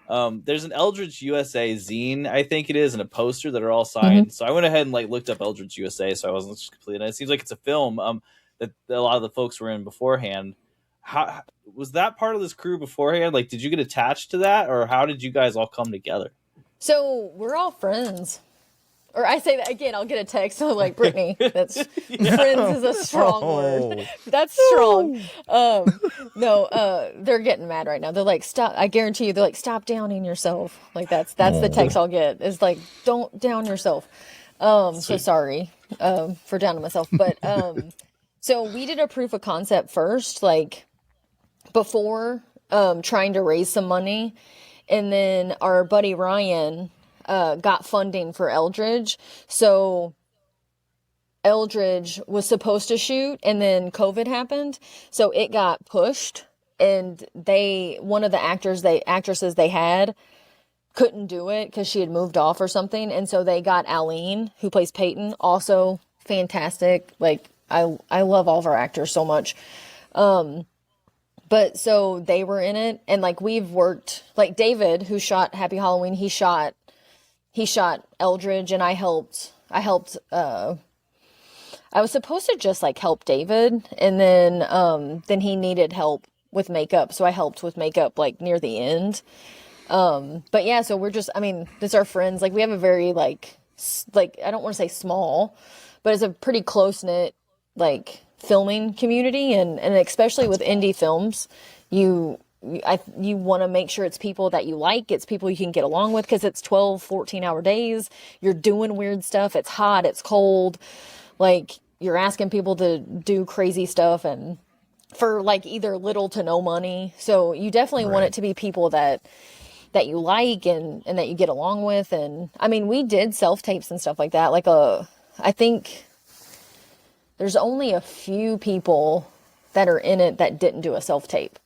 There's an Eldritch USA zine, I think it is, and a poster that are all signed. So I went ahead and like looked up Eldritch USA, so I wasn't just completely. And it seems like it's a film that a lot of the folks were in beforehand. How was that part of this crew beforehand? Like, did you get attached to that, or how did you guys all come together? So we're all friends. Or I say that again, I'll get a text like, Brittney, that's friends is a strong word. That's strong. No, they're getting mad right now. They're like, stop. I guarantee you, they're like, stop downing yourself. Like, that's the text I'll get. It's like, don't down yourself. So sorry for downing myself. But so we did a proof of concept first, like before trying to raise some money. And then our buddy Ryan got funding for Eldridge. So Eldridge was supposed to shoot, and then COVID happened. So it got pushed, and one of the actresses they had couldn't do it because she had moved off or something. And so they got Aline, who plays Peyton, also fantastic. Like, I love all of our actors so much. But so they were in it, and like we've worked, like David, who shot Happy Halloween, he shot Eldridge, and I helped. I was supposed to just like help David, and then he needed help with makeup, so I helped with makeup like near the end. But yeah, so we're just, I mean, this our friends. Like we have a very like I don't want to say small, but it's a pretty close knit like filming community, and especially with indie films, you you want to make sure it's people that you like, it's people you can get along with, because it's 12, 14-hour days. You're doing weird stuff. It's hot, it's cold. Like you're asking people to do crazy stuff and for like either little to no money. So you definitely want it to be people that you like and that you get along with. And I mean, we did self tapes and stuff like that. Like I think there's only a few people that are in it that didn't do a self tape.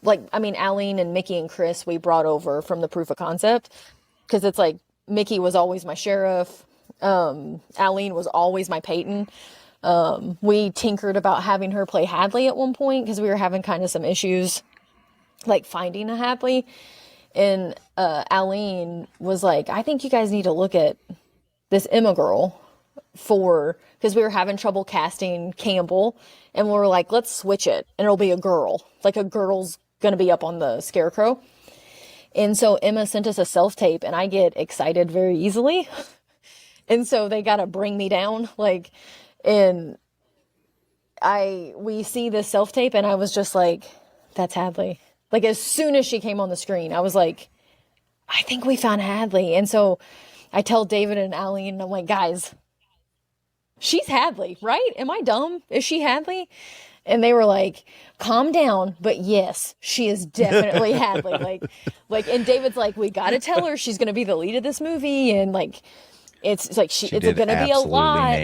Like, I mean, Aline and Mickey and Chris, we brought over from the proof of concept, because it's like Mickey was always my sheriff. Aline was always my Peyton. We tinkered about having her play Hadley at one point because we were having kind of some issues like finding a Hadley. And Aline was like, I think you guys need to look at this Emma girl because we were having trouble casting Campbell, and we were like, let's switch it and it'll be a girl. Like a girl's gonna be up on the scarecrow. And so Emma sent us a self-tape, and I get excited very easily. And so they gotta bring me down. Like, and we see this self-tape, and I was just like, that's Hadley. Like as soon as she came on the screen, I was like, I think we found Hadley. And so I tell David and Aline, and I'm like, guys, she's Hadley, right? Am I dumb? Is she Hadley? And they were like, calm down. But yes, she is definitely Hadley. Like, and David's like, we got to tell her she's going to be the lead of this movie. And like, it's like, it's going to be a lot.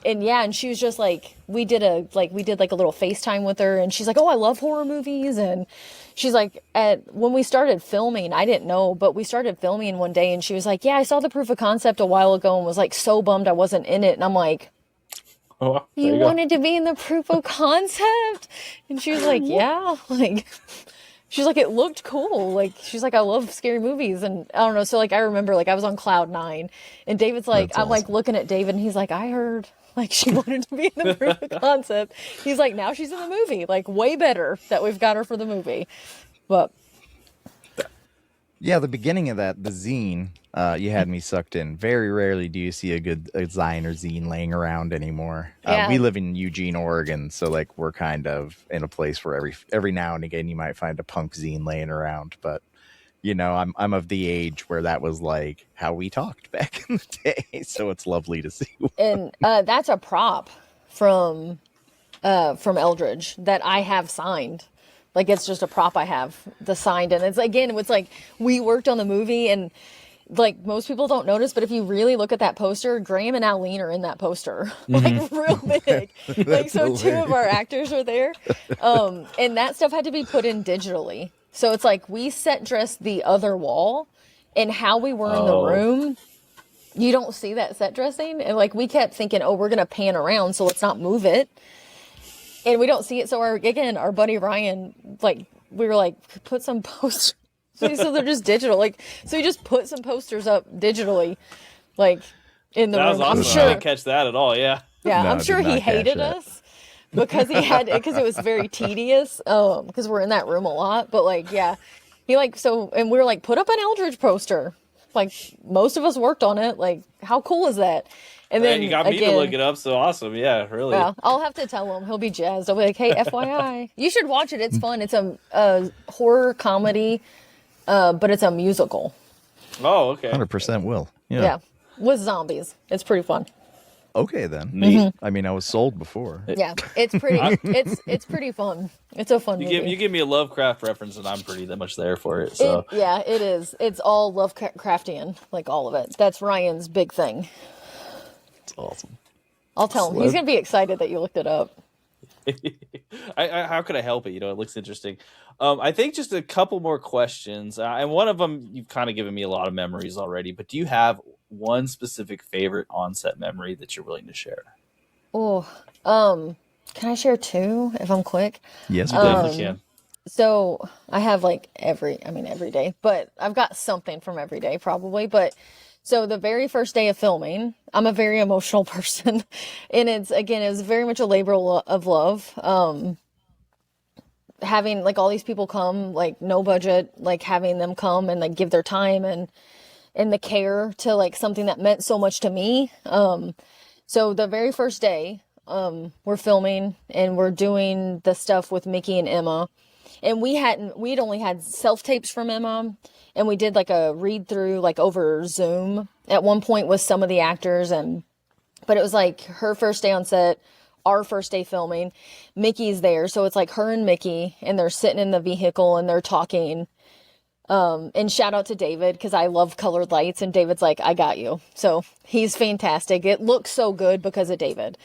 And yeah, and she was just like, we did like a little FaceTime with her, and she's like, oh, I love horror movies. And she's like, when we started filming, I didn't know, but we started filming one day, and she was like, yeah, I saw the proof of concept a while ago and was like so bummed I wasn't in it. And I'm like, oh, you wanted to be in the proof of concept? And she was like, yeah, like, she's like, it looked cool. Like, she's like, I love scary movies. And I don't know. So like, I remember like I was on cloud 9, and David's like, I'm like looking at David, and he's like, I heard like she wanted to be in the proof of concept. He's like, now she's in the movie. Like way better that we've got her for the movie. But yeah, the beginning of that, the zine, you had me sucked in. Very rarely do you see a good zine or zine laying around anymore. Yeah. We live in Eugene, Oregon, so like we're kind of in a place where every now and again you might find a punk zine laying around. But you know, I'm of the age where that was like how we talked back in the day. So it's lovely to see. And that's a prop from Eldridge that I have signed. Like it's just a prop I have the signed, and it's like we worked on the movie, and like most people don't notice, but if you really look at that poster, Graham and Aline are in that poster, like real big. Like so, hilarious. 2 of our actors are there, and that stuff had to be put in digitally. So it's like we set dressed the other wall, and how we were in the room. You don't see that set dressing, and like we kept thinking, oh, we're gonna pan around, so let's not move it. And we don't see it. So our buddy Ryan, like, we were like, put some posters. So they're just digital. Like, so he just put some posters up digitally, like, in the room. That was awesome. I'm sure, I didn't catch that at all. Yeah. Yeah. No, I'm sure he hated us because because it was very tedious. Because we're in that room a lot. But like, yeah, he like, and we were like, put up an Eldridge poster. Like, most of us worked on it. Like, how cool is that? And then you got me to look it up, so awesome. Yeah, really. Yeah, I'll have to tell him. He'll be jazzed. I'll be like, hey, FYI. You should watch it. It's fun. It's a horror comedy, but it's a musical. Oh, okay. 100% will. Yeah, with zombies. It's pretty fun. Okay, then. Mm-hmm. I mean, I was sold before. Yeah, it's pretty. it's pretty fun. It's a fun movie. You give me a Lovecraft reference, and I'm pretty that much there for it. So it is. It's all Lovecraftian, like all of it. That's Ryan's big thing. It's awesome. I'll tell him. He's gonna be excited that you looked it up. How could I help it? You know, it looks interesting. I think just a couple more questions, and one of them you've kind of given me a lot of memories already. But do you have one specific favorite on-set memory that you're willing to share? Oh, can I share 2 if I'm quick? Yes, you definitely can. So I have like every day, but I've got something from every day probably. But so the very first day of filming, I'm a very emotional person, and it was very much a labor of love. having like all these people come, like no budget, like having them come and like give their time and the care to like something that meant so much to me. So the very first day, we're filming and we're doing the stuff with Mickey and Emma. And we'd only had self-tapes from Emma, and we did like a read through like over Zoom at one point with some of the actors, but it was like her first day on set, our first day filming. Mickey's there, so it's like her and Mickey, and they're sitting in the vehicle and they're talking. And shout out to David, because I love colored lights, and David's like, I got you. So he's fantastic. It looks so good because of David.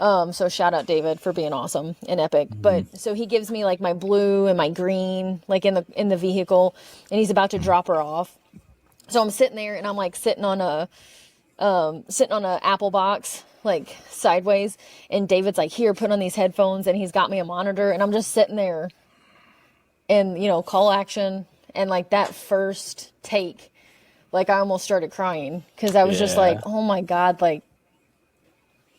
So shout out David for being awesome and epic. But so he gives me like my blue and my green, like in the vehicle, and he's about to drop her off. So I'm sitting there and I'm like sitting on a Apple box, like sideways. And David's like, here, put on these headphones. And he's got me a monitor, and I'm just sitting there and, call action. And like that first take, like I almost started crying, because I was just like, oh my God, like,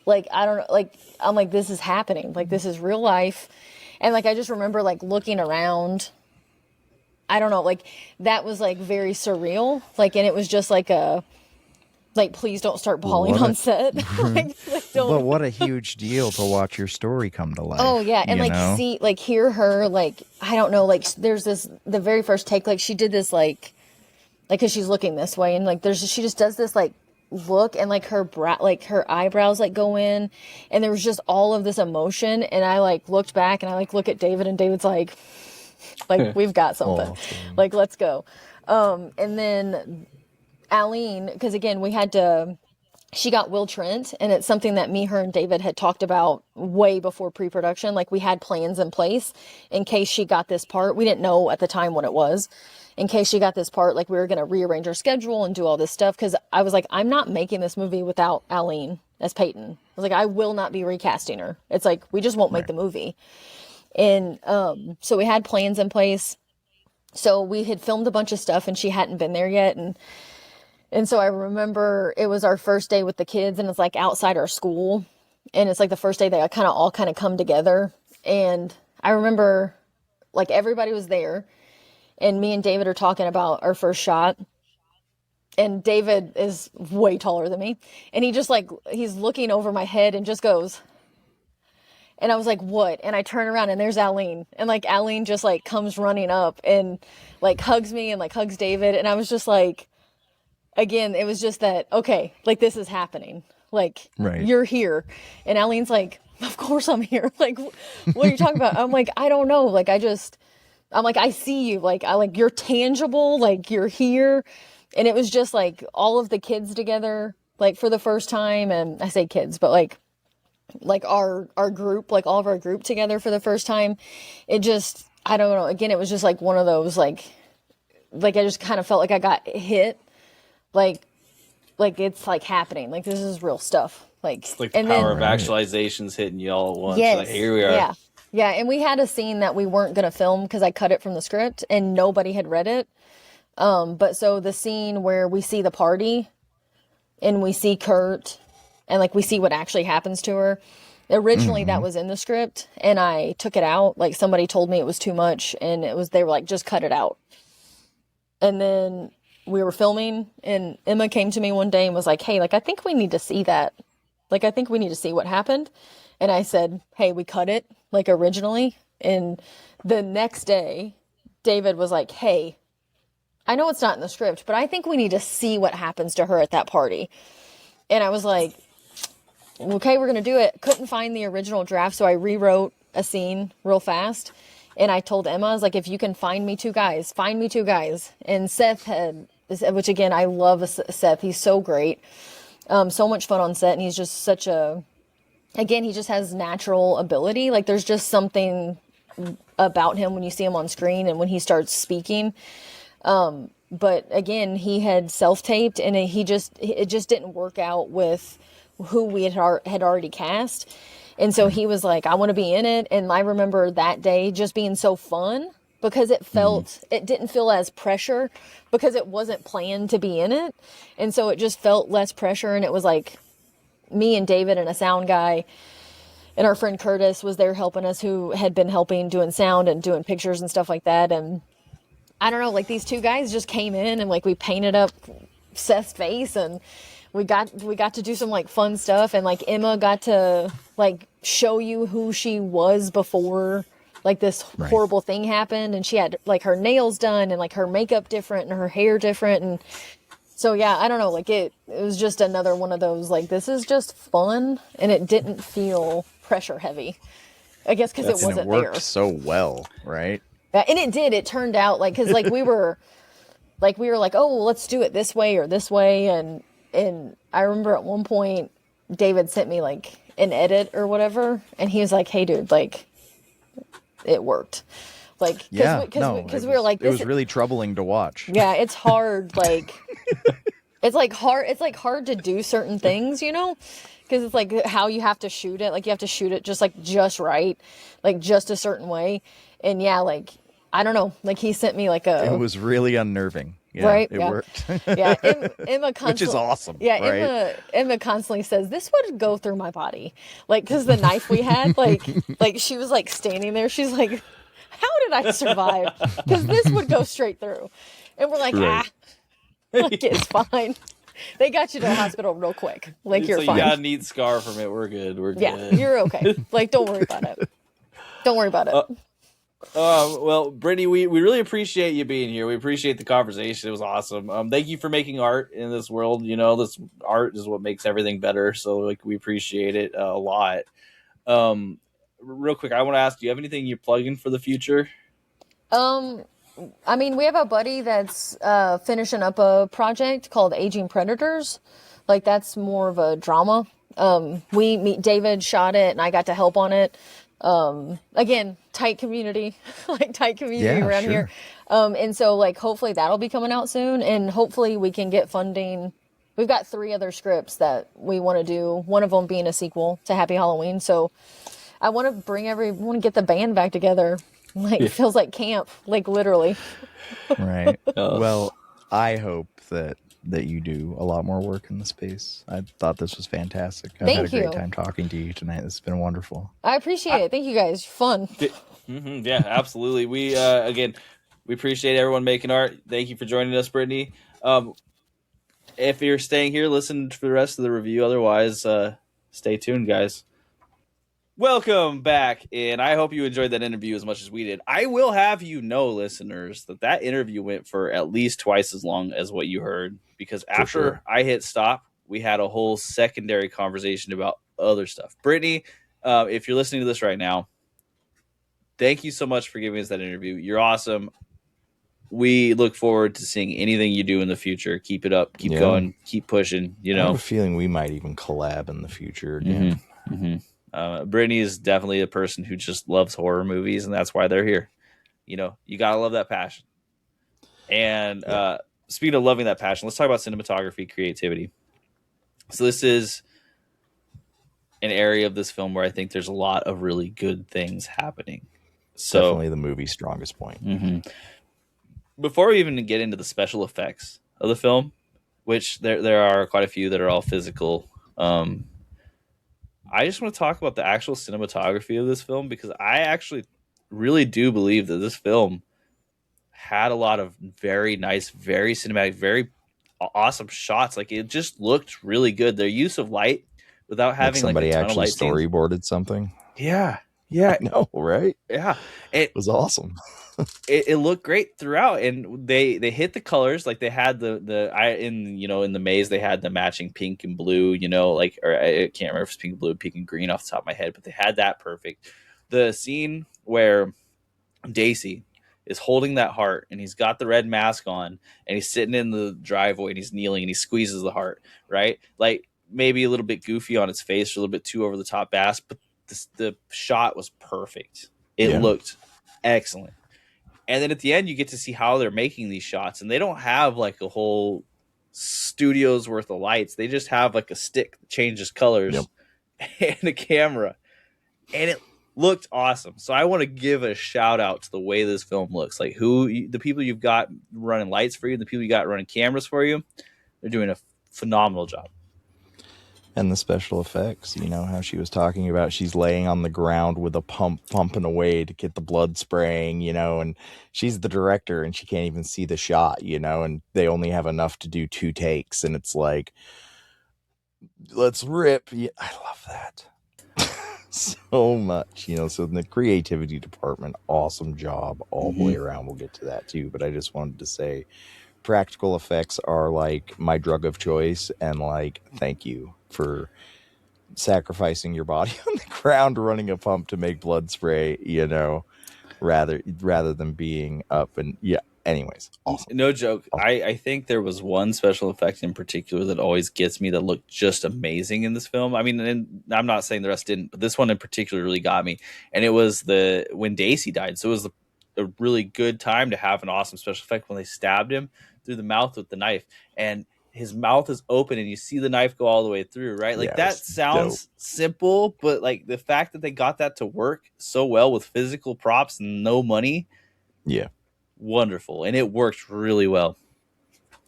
I don't know, like, I'm like, this is happening. Like, this is real life. And like, I just remember like looking around, I don't know, like that was like very surreal. Like, and it was just like please don't start bawling on set. like don't. But what a huge deal to watch your story come to life. Oh yeah. And like hear her, like, I don't know, like there's the very first take, like she did this, like, cause she's looking this way, and like she just does this like look, and like her her eyebrows like go in, and there was just all of this emotion. And I like looked back and I like look at David, and David's like we've got something. Like, let's go. And then Aline, because again, she got Will Trent, and it's something that me, her, and David had talked about way before pre-production. Like, we had plans in place in case she got this part. We didn't know at the time what it was. In case she got this part, like, we were going to rearrange her schedule and do all this stuff. Because I was like, I'm not making this movie without Aline as Peyton. I was like, I will not be recasting her. It's like, we just won't make the movie. And so we had plans in place. So we had filmed a bunch of stuff, and she hadn't been there yet. And so I remember it was our first day with the kids, and it's like outside our school. And it's like the first day they all come together. And I remember like everybody was there, and me and David are talking about our first shot. And David is way taller than me. And he just like, he's looking over my head and just goes, and I was like, what? And I turn around, and there's Aline. And like Aline just like comes running up and like hugs me and like hugs David. And I was just like, again, it was just that, okay, like this is happening. Like, You're here. And Aline's like, of course I'm here. Like, what are you talking about? I'm like, I don't know. Like, I'm like, I see you. Like, you're tangible. Like, you're here. And it was just like all of the kids together, like for the first time. And I say kids, but like our group, like all of our group together for the first time. It just, I don't know. Again, it was just like one of those, like I just kind of felt like I got hit. Like it's like happening. Like, this is real stuff. Like, it's like the power of actualizations hitting you all at once. Yes, like, here we are. Yeah. And we had a scene that we weren't going to film because I cut it from the script and nobody had read it. But so the scene where we see the party and we see Kurt and like we see what actually happens to her. Originally that was in the script, and I took it out. Like, somebody told me it was too much, and they were like, just cut it out. And then we were filming, and Emma came to me one day and was like, hey, like, I think we need to see that. Like, I think we need to see what happened. And I said, hey, we cut it like originally. And the next day, David was like, hey, I know it's not in the script, but I think we need to see what happens to her at that party. And I was like, okay, we're going to do it. Couldn't find the original draft, so I rewrote a scene real fast. And I told Emma, I was like, if you can find me two guys. And Seth had, which again, I love Seth. He's so great. So much fun on set. And he's just such again, he just has natural ability. Like, there's just something about him when you see him on screen and when he starts speaking. But again, he had self-taped, and it just didn't work out with who we had already cast. And so he was like, I want to be in it. And I remember that day just being so fun because it didn't feel as pressure because it wasn't planned to be in it. And so it just felt less pressure. And it was like me and David and a sound guy. and our friend Curtis was there helping us, who had been helping doing sound and doing pictures and stuff like that. And I don't know, like these two guys just came in and like we painted up Seth's face, and we got to do some like fun stuff, and like Emma got to like show you who she was before like this horrible thing happened, and she had like her nails done and like her makeup different and her hair different. And so yeah, I don't know, like it was just another one of those like, this is just fun, and it didn't feel pressure heavy, I guess, because it wasn't and it worked there so well, right? Yeah, and it did. It turned out like, because like we were like, oh, let's do it this way or this way. And I remember at one point, David sent me like an edit or whatever. And he was like, hey, dude, like it worked. Like, because we were like, it was really troubling to watch. Yeah, it's hard. Like, it's hard to do certain things, you know? Because it's like how you have to shoot it. Like you have to shoot it just right. Like just a certain way. And yeah, like, I don't know. Like he sent me like It was really unnerving. Yeah, right? It worked. Yeah. Emma constantly, which is awesome. Yeah. Right? Emma constantly says, this would go through my body. Like, cause the knife we had, like she was like standing there. She's like, how did I survive? Cause this would go straight through. And we're like, like it's fine. They got you to the hospital real quick. Like you're fine. You got a neat scar from it. We're good. We're good. Yeah, you're okay. Like, don't worry about it. Don't worry about it. Well, Brittney, we really appreciate you being here. We appreciate the conversation. It was awesome. Thank you for making art in this world. You know, this art is what makes everything better. So, like, we appreciate it a lot. Real quick, I want to ask, do you have anything you're plugging for the future? I mean, we have a buddy that's finishing up a project called Aging Predators. Like, that's more of a drama. David shot it, and I got to help on it. Again, tight community, around here. And so like, hopefully that'll be coming out soon, and hopefully we can get funding. We've got 3 other scripts that we want to do, one of them being a sequel to Happy Halloween. So I want to get the band back together. Like, it feels like camp, like literally. Right. Well, I hope that you do a lot more work in the space. I thought this was fantastic. I've had a great time talking to you tonight. This has been wonderful. I appreciate it. Thank you guys. Fun. Yeah, absolutely. We again, we appreciate everyone making art. Thank you for joining us, Brittney. If you're staying here, listen for the rest of the review. Otherwise, stay tuned, guys. Welcome back, and I hope you enjoyed that interview as much as we did. I will have you know, listeners, that interview went for at least twice as long as what you heard, because after I hit stop, we had a whole secondary conversation about other stuff. Brittney, if you're listening to this right now, thank you so much for giving us that interview. You're awesome. We look forward to seeing anything you do in the future. Keep it up. Keep going. Keep pushing. You know, I have a feeling we might even collab in the future again. Brittney is definitely a person who just loves horror movies, and that's why they're here. You know, you gotta love that passion. And speaking of loving that passion, let's talk about cinematography, creativity. So this is an area of this film where I think there's a lot of really good things happening. So definitely the movie's strongest point. Before we even get into the special effects of the film, which there are quite a few that are all physical, I just want to talk about the actual cinematography of this film, because I actually really do believe that this film had a lot of very nice, very cinematic, very awesome shots. Like, it just looked really good. Their use of light without having somebody like a ton actually of light storyboarded scenes. something. Yeah. I know, right? Yeah. It was awesome. It looked great throughout, and they hit the colors. Like, they had in the maze they had the matching pink and blue, like, or I can't remember if it's pink and blue, pink and green off the top of my head, but they had that perfect. The scene where Daisy is holding that heart, and he's got the red mask on, and he's sitting in the driveway, and he's kneeling, and he squeezes the heart, right? Like, maybe a little bit goofy on its face, or a little bit too over the top bass, but the shot was perfect. It looked excellent. And then at the end, you get to see how they're making these shots. And they don't have like a whole studio's worth of lights. They just have like a stick that changes colors and a camera. And it looked awesome. So I want to give a shout out to the way this film looks. Like, the people you've got running lights for you, the people you got running cameras for you, they're doing a phenomenal job. And the special effects, how she was talking about she's laying on the ground with a pump pumping away to get the blood spraying, and she's the director and she can't even see the shot, and they only have enough to do 2 takes, and it's like, let's rip. Yeah, I love that so much, so in the creativity department, awesome job all the way around. We'll get to that too, but I just wanted to say practical effects are like my drug of choice, and like, thank you for sacrificing your body on the ground running a pump to make blood spray, rather than being up. And yeah, anyways, awesome. No joke. I think there was one special effect in particular that always gets me, that looked just amazing in this film. I mean, and I'm not saying the rest didn't, but this one in particular really got me. And it was when Daisy died. So it was a really good time to have an awesome special effect when they stabbed him through the mouth with the knife, and his mouth is open and you see the knife go all the way through, right? Like, that sounds simple, but like the fact that they got that to work so well with physical props and no money. Yeah. Wonderful. And it worked really well.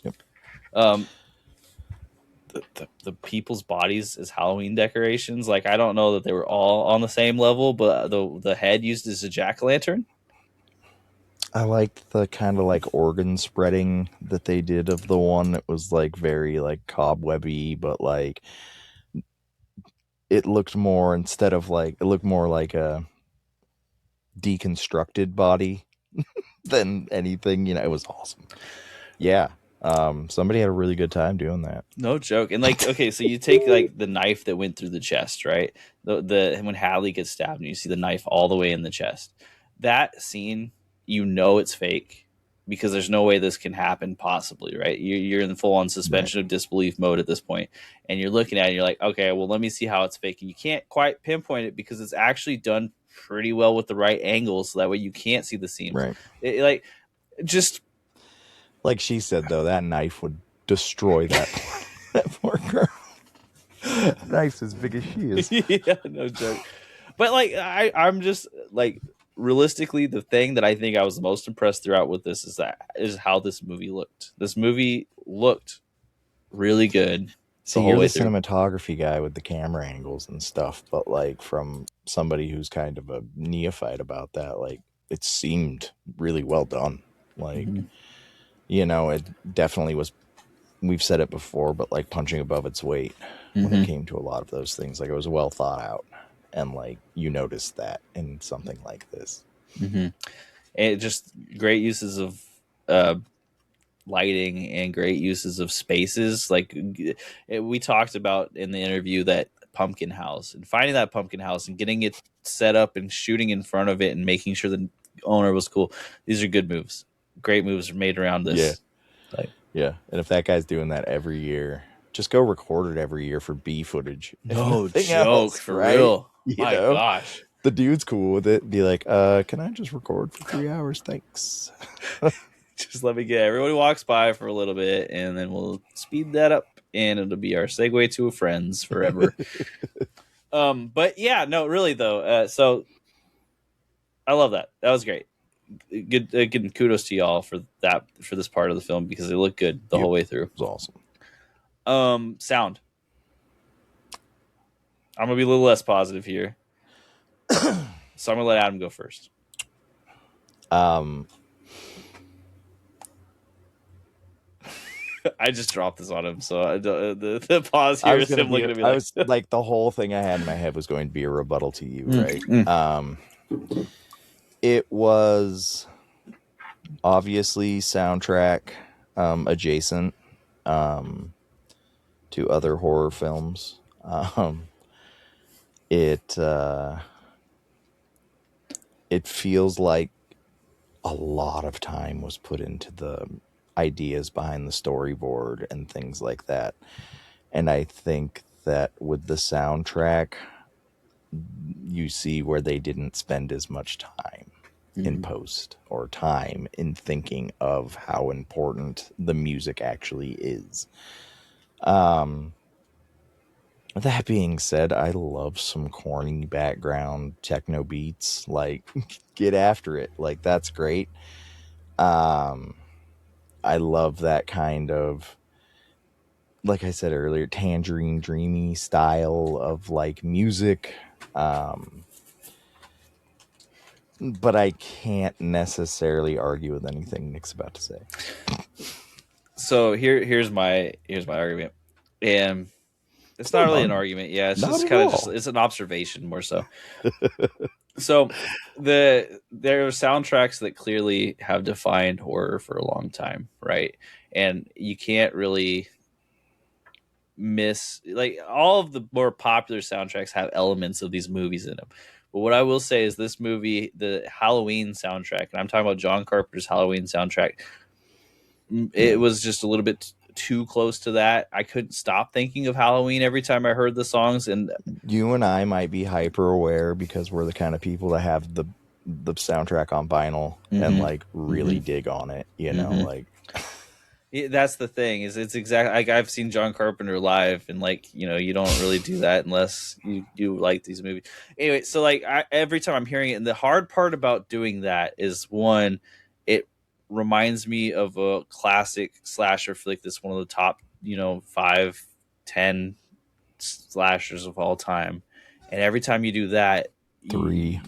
Yep. The people's bodies as Halloween decorations, like, I don't know that they were all on the same level, but the head used as a jack-o'-lantern. I liked the kind of like organ spreading that they did of the one that was like very like cobwebby, but like it looked more, instead of like, it looked more like a deconstructed body than anything, it was awesome. Yeah. Somebody had a really good time doing that. No joke. And like, okay, so you take like the knife that went through the chest, right? The when Hadley gets stabbed and you see the knife all the way in the chest. That scene, it's fake, because there's no way this can happen possibly, right? You're in full on suspension of disbelief mode at this point, and you're looking at it and you're like, okay, well, let me see how it's fake. And you can't quite pinpoint it because it's actually done pretty well with the right angles, so that way you can't see the seams. Right. Just like she said, though, that knife would destroy that poor girl. Knife's as big as she is. Yeah, no joke. But like, I'm just like, realistically, the thing that I think I was most impressed throughout with this is how this movie looked. This movie looked really good. So you're the cinematography guy with the camera angles and stuff, but like, from somebody who's kind of a neophyte about that, like, it seemed really well done. Like, it definitely was, we've said it before, but like punching above its weight when it came to a lot of those things. Like, it was well thought out, and like, you noticed that in something like this. And just great uses of lighting and great uses of spaces. Like, we talked about in the interview, that pumpkin house, and finding that pumpkin house and getting it set up and shooting in front of it and making sure the owner was cool. These are good moves. Great moves are made around this. Yeah. And if that guy's doing that every year, just go record it every year for B footage. No joke, for real. My gosh. The dude's cool with it. Be like, can I just record for 3 hours? Thanks. Just let me get everybody walks by for a little bit, and then we'll speed that up, and it'll be our segue to Friends forever. But yeah, no, really though. So I love that. That was great. Good kudos to y'all for this part of the film, because it looked good the whole way through. It was awesome. Sound. I'm gonna be a little less positive here, so I'm gonna let Adam go first. I just dropped this on him, so the pause here is him looking at me like... I was like, the whole thing I had in my head was going to be a rebuttal to you, right? It was obviously soundtrack adjacent to other horror films. It feels like a lot of time was put into the ideas behind the storyboard and things like that. And I think that with the soundtrack, you see where they didn't spend as much time in post, or time in thinking of how important the music actually is. That being said, I love some corny background techno beats. Like, get after it. Like, that's great. I love that kind of like I said earlier, tangerine dreamy style of like music. But I can't necessarily argue with anything Nick's about to say. So here's my argument, and it's not really an argument. Yeah, it's just kind of just it's an observation more so. So there are soundtracks that clearly have defined horror for a long time, right? And you can't really miss, like, all of the more popular soundtracks have elements of these movies in them. But what I will say is this movie, the Halloween soundtrack, and I'm talking about John Carpenter's Halloween soundtrack, it was just a little bit too close to that. I couldn't stop thinking of Halloween every time I heard the songs. And you and I might be hyper aware because we're the kind of people that have the soundtrack on vinyl and like really dig on it, you know, like that's the thing, is it's exactly like I've seen John Carpenter live, and like, you know, you don't really do that unless you like these movies. Anyway, so like every time I'm hearing it, and the hard part about doing that is, one, it reminds me of a classic slasher flick that's one of the top, 5-10 slashers of all time, and every time you do that, 3.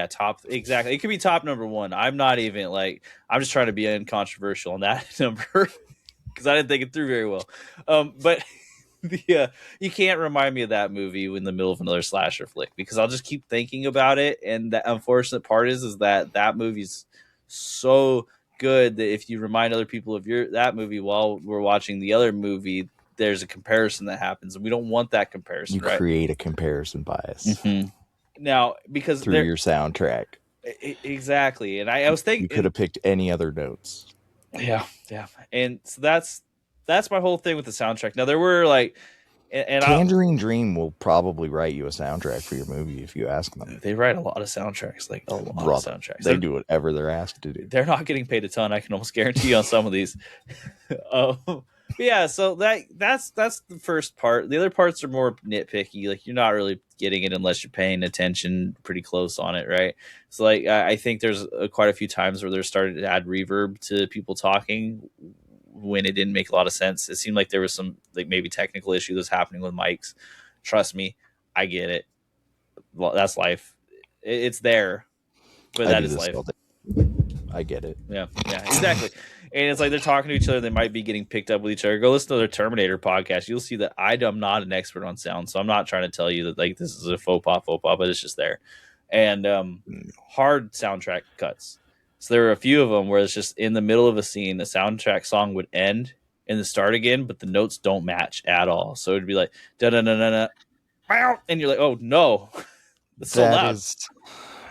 Top, exactly. It could be top number 1. I'm not even like, I'm just trying to be uncontroversial on that number because I didn't think it through very well. But you can't remind me of that movie in the middle of another slasher flick, because I'll just keep thinking about it. And the unfortunate part is that movie's so good that if you remind other people of that movie while we're watching the other movie, there's a comparison that happens, and we don't want that comparison. You create a comparison bias. Now, because through your soundtrack. Exactly. And I was thinking you could have picked any other notes. Yeah. And so that's my whole thing with the soundtrack. Now, there were like, and Tangerine Dream will probably write you a soundtrack for your movie if you ask them. They write a lot of soundtracks, like a lot of soundtracks. They do whatever they're asked to do. They're not getting paid a ton, I can almost guarantee you, on some of these. Yeah, so that's the first part. The other parts are more nitpicky. Like, you're not really getting it unless you're paying attention pretty close on it, right? So like, I think there's quite a few times where they're starting to add reverb to people talking when it didn't make a lot of sense. It seemed like there was some, like, maybe technical issue that's happening with mics. Trust me, I get it. Well, that's life. It's there, but that is life. I get it. Yeah, exactly. And it's like they're talking to each other. They might be getting picked up with each other. Go listen to their Terminator podcast. You'll see that I'm not an expert on sound, so I'm not trying to tell you that like this is a faux pas, but it's just there. And hard soundtrack cuts. So there were a few of them where it's just in the middle of a scene, the soundtrack song would end and then start again, but the notes don't match at all. So it'd be like da da da da da, and you're like, oh no, it's so loud.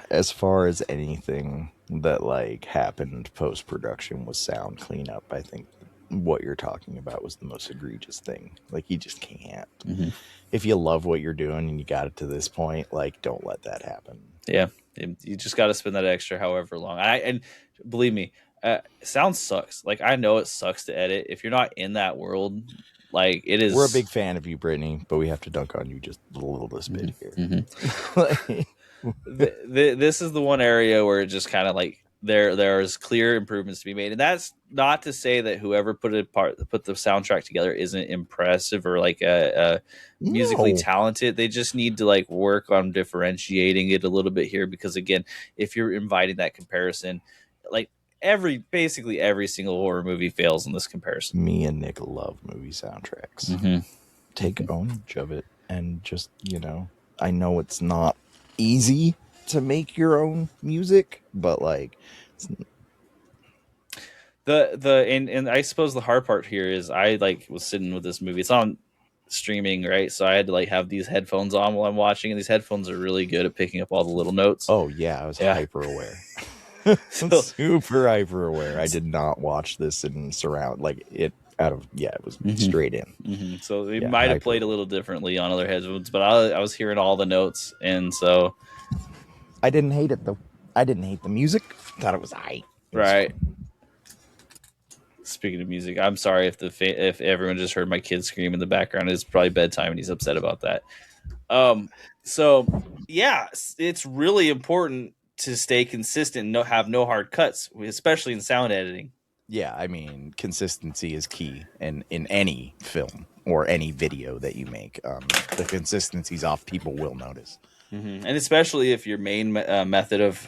As far as anything that like happened post-production was sound cleanup, I think what you're talking about was the most egregious thing. Like, you just can't. If you love what you're doing and you got it to this point, like, don't let that happen. Yeah, you just got to spend that extra however long. And believe me, sound sucks. Like, I know it sucks to edit. If you're not in that world, like, it is. We're a big fan of you, Brittney, but we have to dunk on you just a little bit here. This is the one area where it just kind of like there's clear improvements to be made, and that's not to say that whoever put the soundtrack together isn't impressive or like musically talented. They just need to like work on differentiating it a little bit here, because again, if you're inviting that comparison, like basically every single horror movie fails in this comparison. Me and Nick love movie soundtracks. Take ownage of it, and just, I know it's not easy to make your own music, but like and I suppose the hard part here is I like was sitting with this movie. It's on streaming, right? So I had to like have these headphones on while I'm watching, and these headphones are really good at picking up all the little notes. Oh yeah, I was hyper aware. Super hyper aware. I did not watch this in surround, like it it was straight in. So it might have played a little differently on other headphones, but I was hearing all the notes, and so I didn't hate it though. I didn't hate the music. Thought it was aight. Right. Speaking of music, I'm sorry if everyone just heard my kid scream in the background. It's probably bedtime, and he's upset about that. So yeah, it's really important to stay consistent and have no hard cuts, especially in sound editing. Yeah, I mean, consistency is key in any film or any video that you make. The consistency's off, people will notice. And especially if your main method of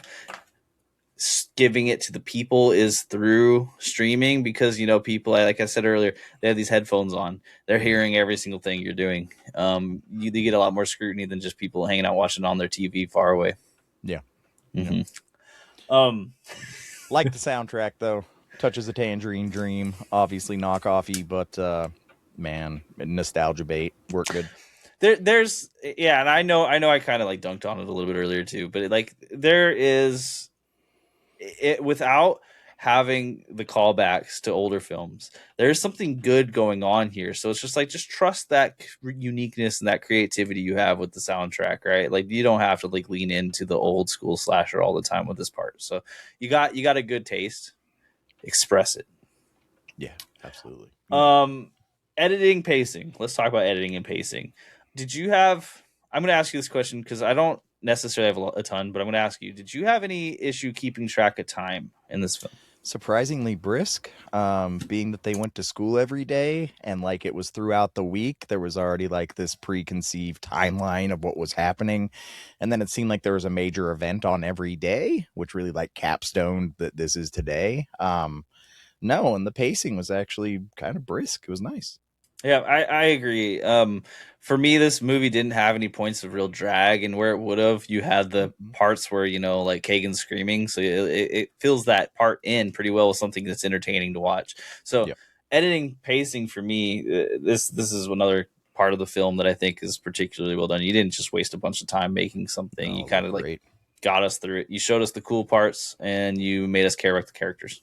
giving it to the people is through streaming, because people, like I said earlier, they have these headphones on, they're hearing every single thing you're doing. You get a lot more scrutiny than just people hanging out watching on their TV far away. Yeah. Mm-hmm. Like the soundtrack though. Touches a Tangerine Dream, obviously knockoffy, but man, nostalgia bait, work good. There's and I know I kind of like dunked on it a little bit earlier too, but there is it without having the callbacks to older films. There's something good going on here, so it's just trust that uniqueness and that creativity you have with the soundtrack, right? Like you don't have to like lean into the old school slasher all the time with this part. So you got a good taste. Express it. Yeah, absolutely. Editing, pacing. Let's talk about editing and pacing. Did you have? I'm going to ask you this question because I don't necessarily have a ton, but I'm going to ask you: did you have any issue keeping track of time in this film? Surprisingly brisk, being that they went to school every day and like it was throughout the week. There was already like this preconceived timeline of what was happening, and then it seemed like there was a major event on every day, which really like capstoned that this is today. No, and the pacing was actually kind of brisk. It was nice. Yeah, I agree. For me, this movie didn't have any points of real drag, and where it would have, you had the parts where like Kagan's screaming, so it fills that part in pretty well with something that's entertaining to watch. So, editing, pacing for me, this is another part of the film that I think is particularly well done. You didn't just waste a bunch of time making something; you kind of like got us through it. You showed us the cool parts, and you made us care about the characters.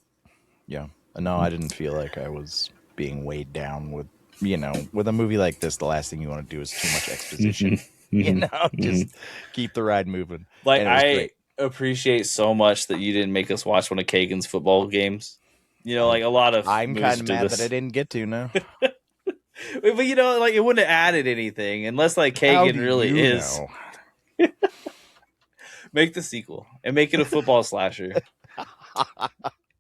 Yeah, no, I didn't feel like I was being weighed down with. With a movie like this, the last thing you want to do is too much exposition. Just keep the ride moving. Like, I appreciate so much that you didn't make us watch one of Kagan's football games. Like a lot of. I'm kind of mad that I didn't get to now. But like it wouldn't have added anything unless like Kagan really is. Make the sequel and make it a football slasher.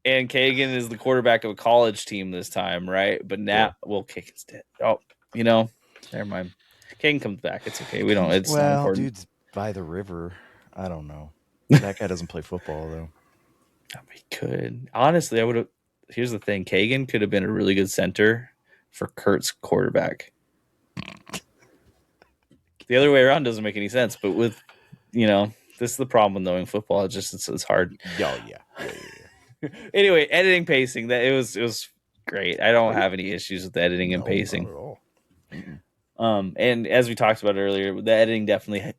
And Kagan is the quarterback of a college team this time, right? But now, Kagan's dead. Oh, never mind. Kagan comes back. It's okay. We don't. It's not important. Dude's by the river. I don't know. That guy doesn't play football though. He could. Honestly, I would have. Here's the thing: Kagan could have been a really good center for Kurt's quarterback. The other way around doesn't make any sense. But with, this is the problem with knowing football. It's hard. Oh yeah. Anyway, editing, pacing, that it was great. I don't have any issues with the editing and pacing. Not at all. And as we talked about earlier, the editing definitely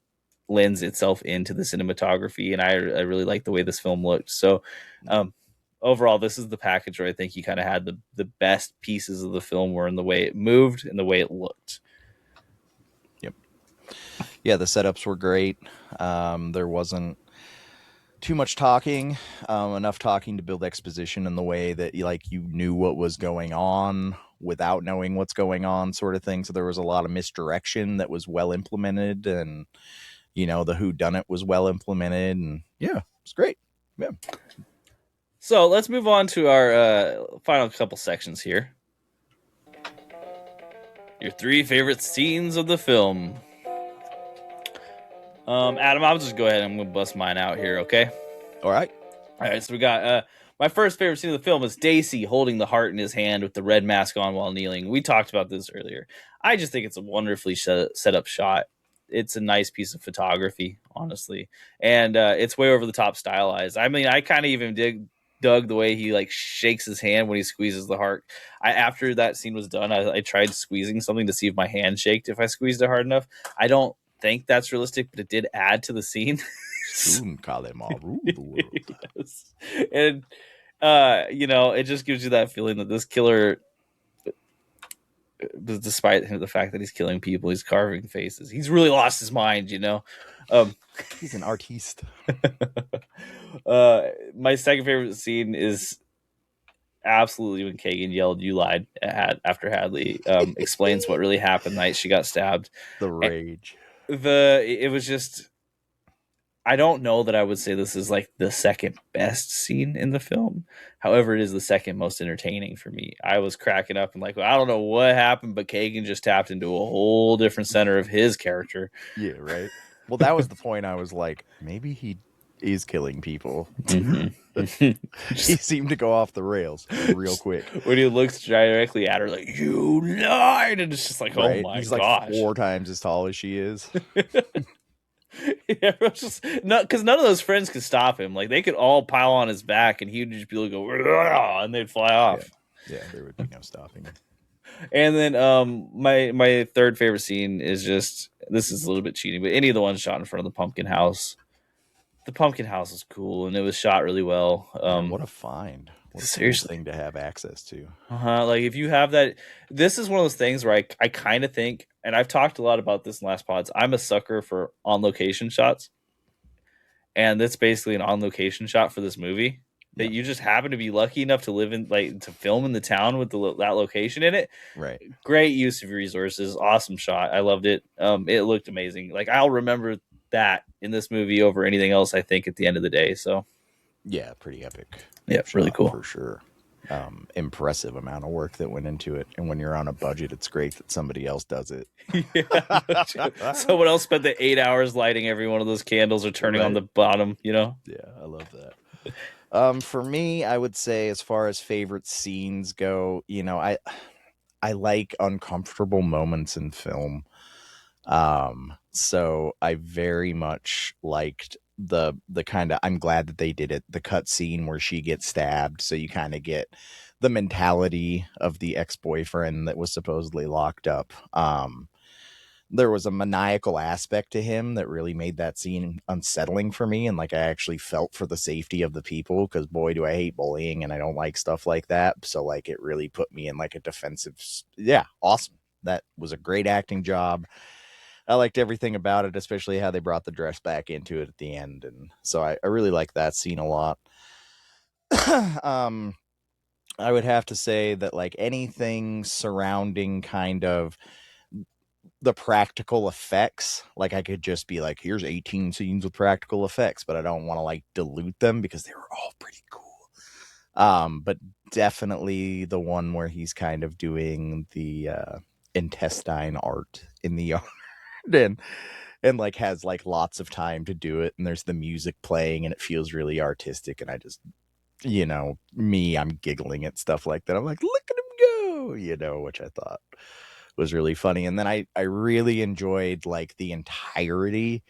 lends itself into the cinematography, and I really like the way this film looked. So overall, this is the package where I think you kind of had the best pieces of the film were in the way it moved and the way it looked. Yep. Yeah, the setups were great. There wasn't too much talking, enough talking to build exposition in the way that you knew what was going on without knowing what's going on, sort of thing. So there was a lot of misdirection that was well implemented, and the whodunit was well implemented, and yeah, it's great. Yeah. So let's move on to our final couple sections here. Your 3 favorite scenes of the film. Adam, I'll just go ahead and I'm going to bust mine out here, okay? All right. So we got my first favorite scene of the film is Daisy holding the heart in his hand with the red mask on while kneeling. We talked about this earlier. I just think it's a wonderfully set up shot. It's a nice piece of photography, honestly. And it's way over the top stylized. I mean, I kind of even dug the way he shakes his hand when he squeezes the heart. After that scene was done, I tried squeezing something to see if my hand shaked if I squeezed it hard enough. I don't think that's realistic, but it did add to the scene. Soon Kalema rule the world. Yes. And it just gives you that feeling that this killer, despite the fact that he's killing people, he's carving faces, he's really lost his mind. He's an artiste. My second favorite scene is absolutely when Kagan yelled, "You lied," after Hadley explains what really happened the night she got stabbed. The rage. It was just I don't know that I would say this is like the second best scene in the film. However, it is the second most entertaining for me. I was cracking up and like, well, I don't know what happened, but Kagan just tapped into a whole different center of his character. Yeah, right. Well, that was the point. I was like, maybe he is killing people. Mm-hmm. He seemed to go off the rails real quick. When he looks directly at her, like, you lied, and it's just like, oh Right? my He's gosh. like 4 times as tall as she is. Yeah, just no, because none of those friends could stop him. Like they could all pile on his back, and he'd just be like, go, and they'd fly off. Yeah, there would be no stopping him. And then my third favorite scene is just, this is a little bit cheating, but any of the ones shot in front of the pumpkin house. The pumpkin house is cool, and it was shot really well. What a find! What a seriously cool thing to have access to. Like if you have that, this is one of those things where I kind of think, and I've talked a lot about this in last pods, I'm a sucker for on location shots, and that's basically an on location shot for this movie. That you just happen to be lucky enough to live in, like, to film in the town with that location in it. Right. Great use of resources. Awesome shot. I loved it. It looked amazing. Like I'll remember that in this movie over anything else, I think, at the end of the day. So yeah, pretty epic. Yeah, really cool for sure. Impressive amount of work that went into it, and when you're on a budget, it's great that somebody else does it. Yeah, someone else spent the 8 hours lighting every one of those candles or turning on the bottom. Yeah, I love that. For me, I would say, as far as favorite scenes go, I like uncomfortable moments in film. So I very much liked the kind of, I'm glad that they did it, the cut scene where she gets stabbed, so you kind of get the mentality of the ex-boyfriend that was supposedly locked up. There was a maniacal aspect to him that really made that scene unsettling for me, and like I actually felt for the safety of the people, because boy do I hate bullying and I don't like stuff like that. So like it really put me in like a defensive. Yeah, awesome. That was a great acting job. I liked everything about it, especially how they brought the dress back into it at the end, and so I really like that scene a lot. I would have to say that like anything surrounding kind of the practical effects, like I could just be like, here's 18 scenes with practical effects, but I don't want to like dilute them because they were all pretty cool. But definitely the one where he's kind of doing the intestine art in the yard and like has like lots of time to do it, and there's the music playing and it feels really artistic, and I just, I'm giggling at stuff like that. I'm like, look at him go, which I thought was really funny. And then I really enjoyed like the entirety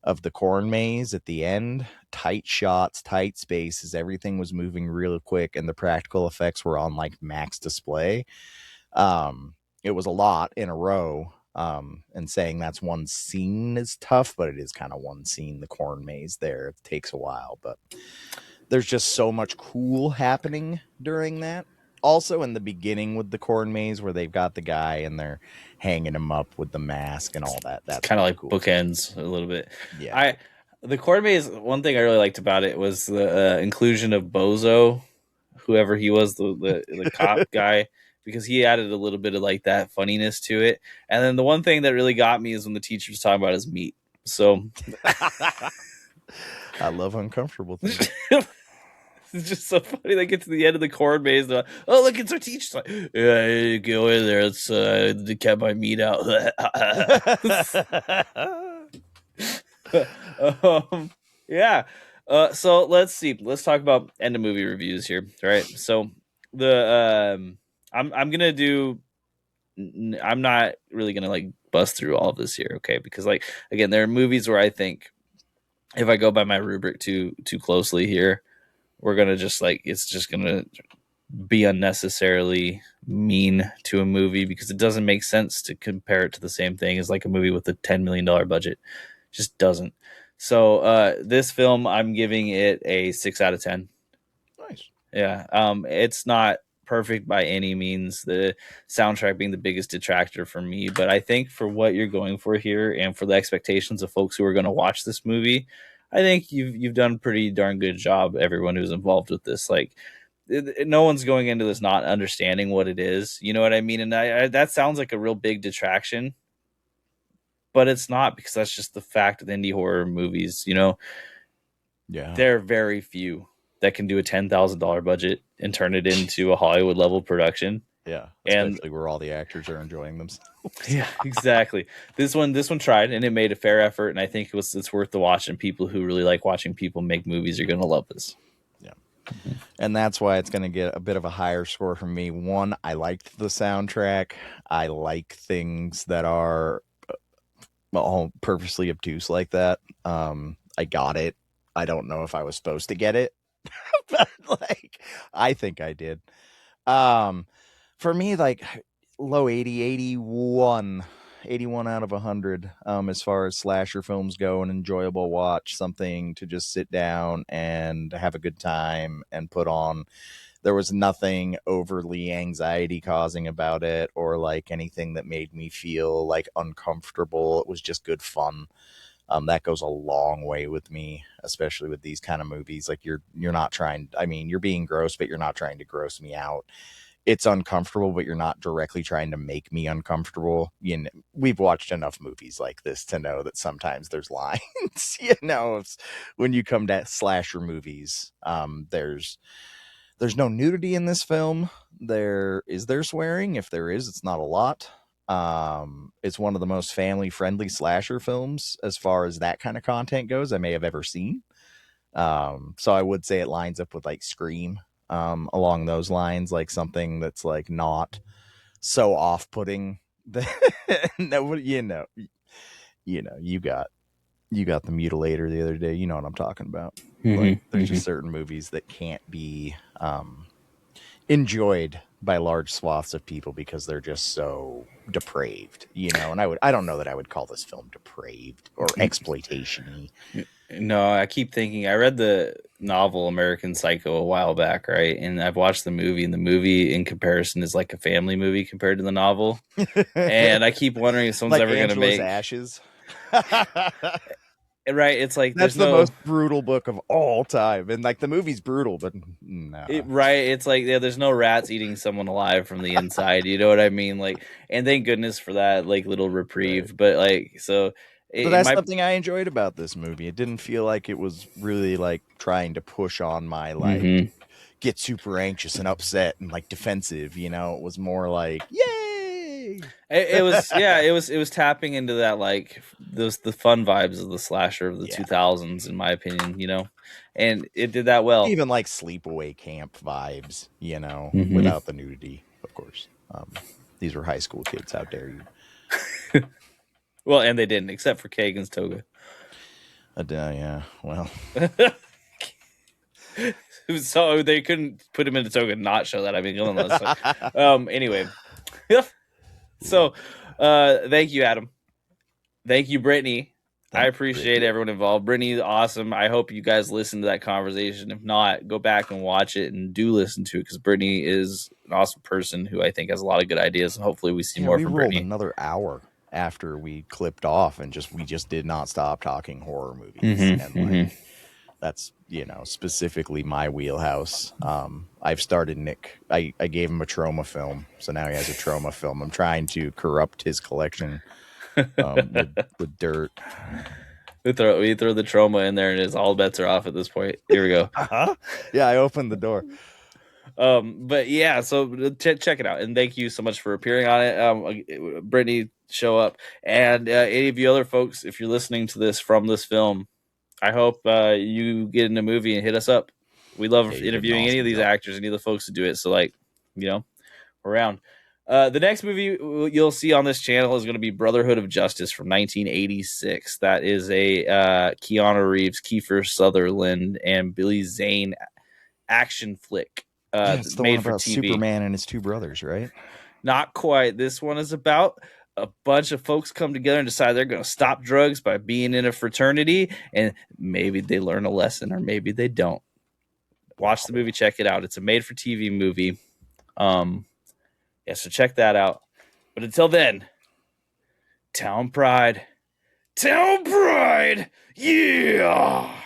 of the corn maze at the end. Tight shots, tight spaces, everything was moving real quick, and the practical effects were on like max display. It was a lot in a row, and saying that's one scene is tough, but it is kind of one scene. The corn maze there, it takes a while, but there's just so much cool happening during that. Also in the beginning with the corn maze where they've got the guy and they're hanging him up with the mask and all that. That's kind of like cool. Bookends a little bit. Yeah. The corn maze, one thing I really liked about it was the inclusion of Bozo, whoever he was, the cop guy, because he added a little bit of like that funniness to it. And then the one thing that really got me is when the teacher was talking about his meat. So I love uncomfortable things. It's just so funny. They get to the end of the corn maze. Like, oh, look, it's our teacher. Like, yeah, go in there. Let's get my meat out. Yeah. So let's see. Let's talk about end of movie reviews here. All right. So I'm gonna do. I'm not really gonna like bust through all of this here, okay? Because like again, there are movies where I think if I go by my rubric too closely here, we're gonna just like, it's just gonna be unnecessarily mean to a movie, because it doesn't make sense to compare it to the same thing as like a movie with a $10 million budget. It just doesn't. So this film, I'm giving it a 6 out of 10. Nice. Yeah. It's not perfect by any means, the soundtrack being the biggest detractor for me, but I think for what you're going for here and for the expectations of folks who are going to watch this movie, I think you've done a pretty darn good job, everyone who's involved with this. Like, no one's going into this not understanding what it is. You know what I mean? And that sounds like a real big detraction. but it's not, because that's just the fact of indie horror movies. You know, Yeah. there are very few that can do a $10,000 budget and turn it into a Hollywood level production. Yeah. And Especially where all the actors are enjoying themselves. yeah, exactly. This one tried, and it made a fair effort, and I think it's worth the watch. And people who really like watching people make movies are going to love this. Yeah. And that's why it's going to get a bit of a higher score from me. One, I liked the soundtrack. I like things that are purposely obtuse like that. I got it. I don't know if I was supposed to get it, but like, I think I did. For me, like low 80, 81 out of 100, as far as slasher films go, an enjoyable watch, something to just sit down and have a good time and put on. There was nothing overly anxiety causing about it, or like anything that made me feel like uncomfortable. It was just good fun. That goes a long way with me, especially with these kind of movies. Like you're not trying, I mean, you're being gross, but you're not trying to gross me out. It's uncomfortable, but you're not directly trying to make me uncomfortable. You know, we've watched enough movies like this to know that sometimes there's lines, you know, when you come to slasher movies. There's no nudity in this film. There swearing? If there is, it's not a lot. It's one of the most family friendly slasher films as far as that kind of content goes I may have ever seen. So I would say it lines up with like Scream, along those lines, like something that's like not so off-putting that no, you got the Mutilator the other day. You know what I'm talking about. Like there's just certain movies that can't be enjoyed by large swaths of people because they're just so depraved, you know. And I don't know that I would call this film depraved or exploitation-y. No, I keep thinking, I read the novel American Psycho a while back, right? And I've watched the movie, and the movie in comparison is like a family movie compared to the novel. And I keep wondering if someone's Like ever going to Angela's make Ashes. right. It's like That's there's the no most brutal book of all time, and like the movie's brutal, but no. right. It's like, yeah, there's no rats eating someone alive from the inside. You know what I mean? Like, and thank goodness for that, like little reprieve. Right. But like, so But it that's might. something I enjoyed about this movie. It didn't feel like it was really like trying to push on my like get super anxious and upset and like defensive, you know. It was more like, yay. It was, yeah, it was tapping into that, like the fun vibes of the slasher of the 2000s, in my opinion, you know, and it did that well. Even like sleepaway camp vibes, you know, without the nudity, of course. These were high school kids. How dare you? Well, and they didn't, except for Kagan's toga. Yeah, well. So they couldn't put him in a toga and not show that. I mean, anyway. So, thank you, Adam. Thank you, Brittney. I appreciate everyone involved. Brittney's awesome. I hope you guys listen to that conversation. If not, go back and watch it, and do listen to it, because Brittney is an awesome person who I think has a lot of good ideas, and hopefully we see more from Brittney. We rolled another hour after we clipped off, and we just did not stop talking horror movies. And like, that's, you know, specifically my wheelhouse. I've started Nick. I gave him a trauma film, so now he has a trauma film. I'm trying to corrupt his collection with dirt. We throw the trauma in there, and all bets are off at this point. Here we go. Yeah, I opened the door. But yeah, so check it out, and thank you so much for appearing on it. Brittney, show up, and any of you other folks, if you're listening to this from this film, I hope you get in a movie and hit us up. We love interviewing any of these actors, any of the folks who do it. So, like, you know, we're around. The next movie you'll see on this channel is going to be Brotherhood of Justice from 1986. That is a Keanu Reeves, Kiefer Sutherland, and Billy Zane action flick. It's the made one for about TV. Superman and his two brothers, right? Not quite. This one is about a bunch of folks come together and decide they're going to stop drugs by being in a fraternity, and maybe they learn a lesson, or maybe they don't. Watch the movie, check it out. It's a made-for-TV movie. Yeah, so check that out. But until then, Town Pride. Town Pride! Yeah!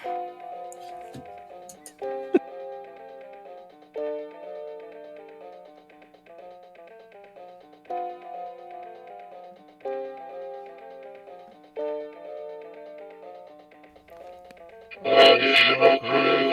Conversational Crew.